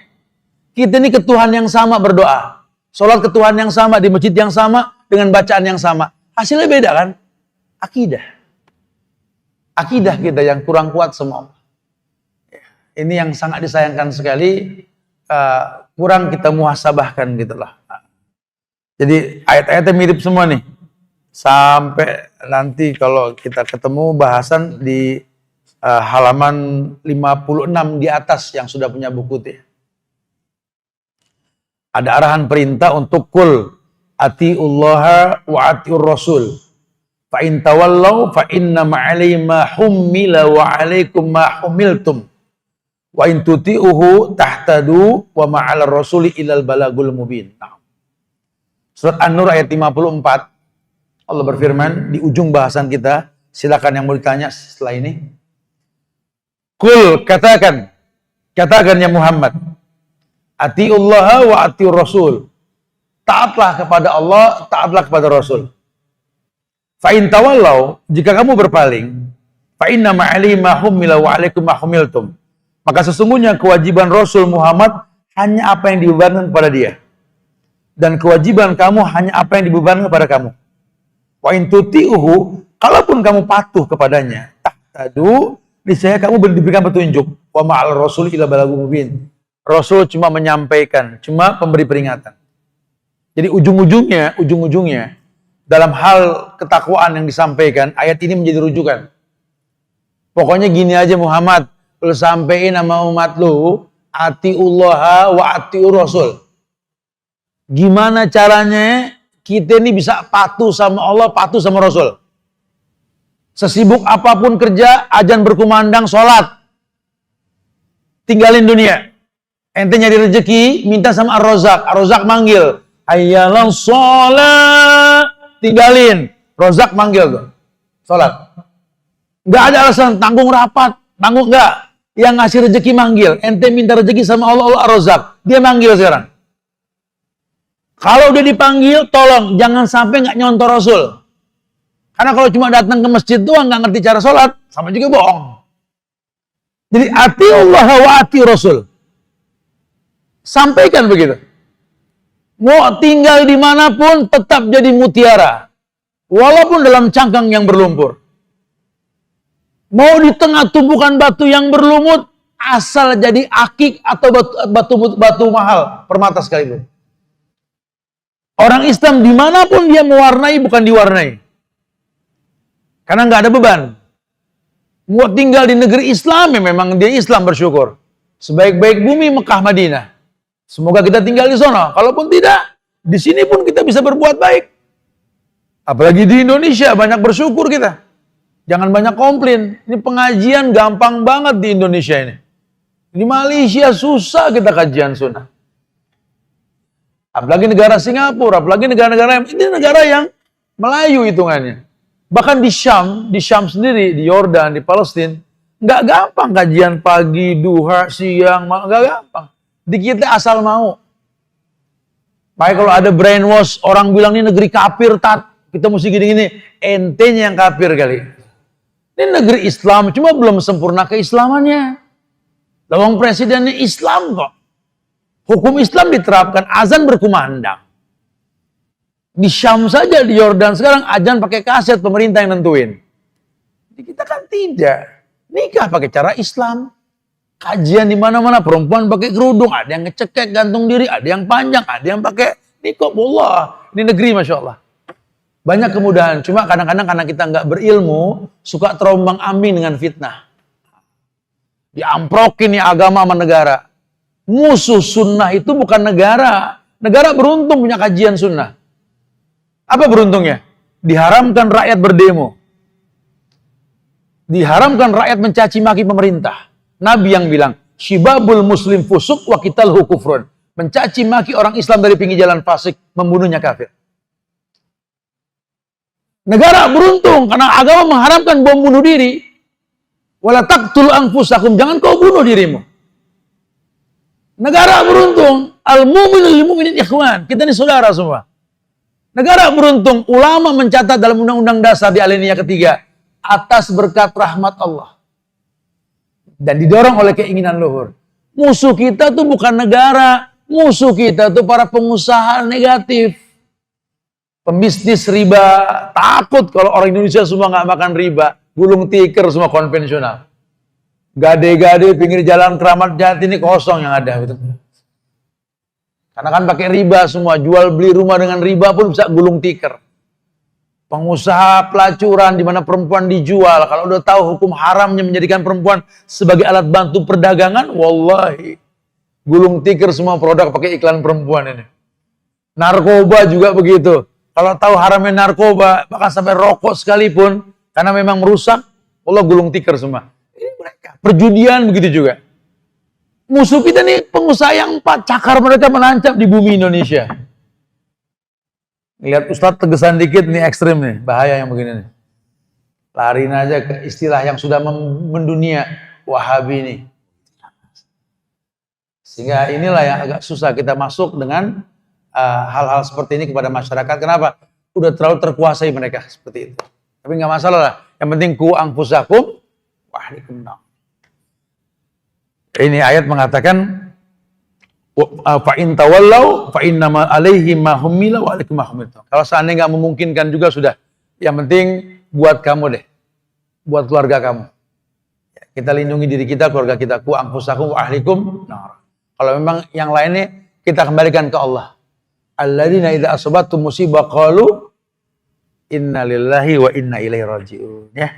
Kita ini ke Tuhan yang sama berdoa, sholat ke Tuhan yang sama di masjid yang sama dengan bacaan yang sama. Hasilnya beda kan? Akidah kita yang kurang kuat semua. Ini yang sangat disayangkan sekali, kurang kita muhasabahkan gitulah. Jadi ayat-ayatnya mirip semua nih. Sampai nanti kalau kita ketemu bahasan di halaman 56 di atas yang sudah punya buku itu. Ada arahan perintah untuk kul atiullaha wa atiur rasul. Fa in tawallau fa inna ma'alai ma hummila wa 'alaikum ma humiltum. Wa in tuti'uhu tahtadu wa ma'al rasuli ilal balagul mubin. Nah. Surat An-Nur ayat 54. Allah berfirman di ujung bahasan kita, silakan yang mau ditanya setelah ini. Kul, katakan ya Muhammad, atiullaha wa atiur rasul. Taatlah kepada Allah, taatlah kepada Rasul. Fa in tawallau, jika kamu berpaling, fa inna ma'ali ma hummila wa 'alaikum ma humiltum. Maka sesungguhnya kewajiban Rasul Muhammad hanya apa yang dibebankan kepada dia. Dan kewajiban kamu hanya apa yang dibebankan kepada kamu. Wa in tuti'uhu, kalaupun kamu patuh kepadanya, tahtadu, niscaya kamu diberikan petunjuk. Wa ma'al rasul ila balagul mubin. Rasul cuma menyampaikan, cuma pemberi peringatan. Jadi ujung-ujungnya dalam hal ketakwaan yang disampaikan, ayat ini menjadi rujukan. Pokoknya gini aja Muhammad, lu sampein sama umat lu, atiullaha wa atiur rasul. Gimana caranya kita ini bisa patuh sama Allah, patuh sama Rasul. Sesibuk apapun kerja, azan berkumandang, sholat. Tinggalin dunia. Ente nyari rezeki, minta sama Ar-Razzaq. Ar-Razzaq manggil. Hayyalan sholat. Tinggalin. Razzaq manggil tuh. Sholat. Nggak ada alasan, tanggung rapat. Tanggung nggak. Yang ngasih rezeki manggil. Ente minta rezeki sama Allah, Allah Ar-Razzaq. Dia manggil sekarang. Kalau udah dipanggil, tolong jangan sampai nggak nyontor Rasul. Karena kalau cuma datang ke masjid doang nggak ngerti cara sholat, sama juga bohong. Jadi atiullah wa ati Rasul. Sampaikan begitu. Mau tinggal dimanapun tetap jadi mutiara, walaupun dalam cangkang yang berlumpur. Mau di tengah tumpukan batu yang berlumut, asal jadi akik atau batu mahal, permata sekalipun. Orang Islam dimanapun dia mewarnai bukan diwarnai. Karena nggak ada beban. Mau tinggal di negeri Islam ya memang dia Islam bersyukur. Sebaik-baik bumi Mekah Madinah. Semoga kita tinggal di sana. Kalaupun tidak, di sini pun kita bisa berbuat baik. Apalagi di Indonesia banyak bersyukur kita. Jangan banyak komplain. Ini pengajian gampang banget di Indonesia ini. Di Malaysia susah kita kajian sunnah. Apalagi negara Singapura, apalagi negara-negara ini negara yang Melayu hitungannya. Bahkan di Syam sendiri, di Yordan, di Palestina, nggak gampang kajian pagi, duha, siang, malam, nggak gampang. Di kita asal mau. Makanya kalau ada brainwash, orang bilang ini negeri kafir, kita mesti gini-gini, entenya yang kafir kali. Ini negeri Islam, cuma belum sempurna keislamannya. Lawang presidennya Islam kok. Hukum Islam diterapkan, azan berkumandang. Di Syam saja, di Yordan sekarang azan pakai kaset, pemerintah yang nentuin. Kita kan tidak. Nikah pakai cara Islam. Kajian di mana-mana perempuan pakai kerudung, ada yang ngecekek gantung diri, ada yang panjang, ada yang pakai niqab. Wallah, ini negeri Masya Allah. Banyak kemudahan, cuma kadang-kadang karena kita nggak berilmu, suka terombang ambing dengan fitnah. Diamprokin nih agama sama negara. Musuh sunnah itu bukan negara. Negara beruntung punya kajian sunnah. Apa beruntungnya? Diharamkan rakyat berdemo. Diharamkan rakyat mencaci maki pemerintah. Nabi yang bilang, syibabul muslim fusuk wa qitalhu kufrun. Mencaci maki orang Islam dari pinggir jalan fasik, membunuhnya kafir. Negara beruntung karena agama mengharamkan bom bunuh diri. Wala taqtulu anfusakum, jangan kau bunuh dirimu. Negara beruntung, al-mu'minu lil mu'minin ikhwan. Kita ini saudara semua. Negara beruntung, ulama mencatat dalam Undang-Undang Dasar di alinea ketiga, atas berkat rahmat Allah. Dan didorong oleh keinginan luhur. Musuh kita tuh bukan negara, musuh kita tuh para pengusaha negatif. Pembisnis riba, takut kalau orang Indonesia semua nggak makan riba, gulung tikar semua konvensional. Gade-gade pinggir jalan Keramat Jati ini kosong yang ada. Gitu. Karena kan pakai riba semua, jual beli rumah dengan riba pun bisa gulung tikar. Pengusaha pelacuran di mana perempuan dijual, kalau udah tahu hukum haramnya menjadikan perempuan sebagai alat bantu perdagangan, wallahi gulung tikar semua produk pakai iklan perempuan ini. Narkoba juga begitu. Kalau tahu haramnya narkoba, bahkan sampai rokok sekalipun, karena memang merusak, Allah gulung tikar semua. Ini mereka. Perjudian begitu juga. Musuh kita nih pengusaha yang 4, cakar mereka menancap di bumi Indonesia. Lihat Ustadz tegesan dikit nih ekstrim nih, bahaya yang begini nih. Larin aja ke istilah yang sudah mendunia, Wahabi nih. Sehingga inilah yang agak susah kita masuk dengan hal-hal seperti ini kepada masyarakat. Kenapa? Udah terlalu terkuasai mereka seperti itu. Tapi nggak masalah lah. Yang penting ku anfusakum wahlikum nar. Ini ayat mengatakan fa in tawallau fa innama alaihi ma humila wa alaikum ma humiltum. Kalau seandainya nggak memungkinkan juga sudah. Yang penting buat kamu deh. Buat keluarga kamu. Kita lindungi diri kita, keluarga kita. Ku anfusakum wahlikum nar. Kalau memang yang lainnya kita kembalikan ke Allah. Alladzina idza asabatum musibah qalu inna lillahi wa inna ilaihi raji'un. Ya.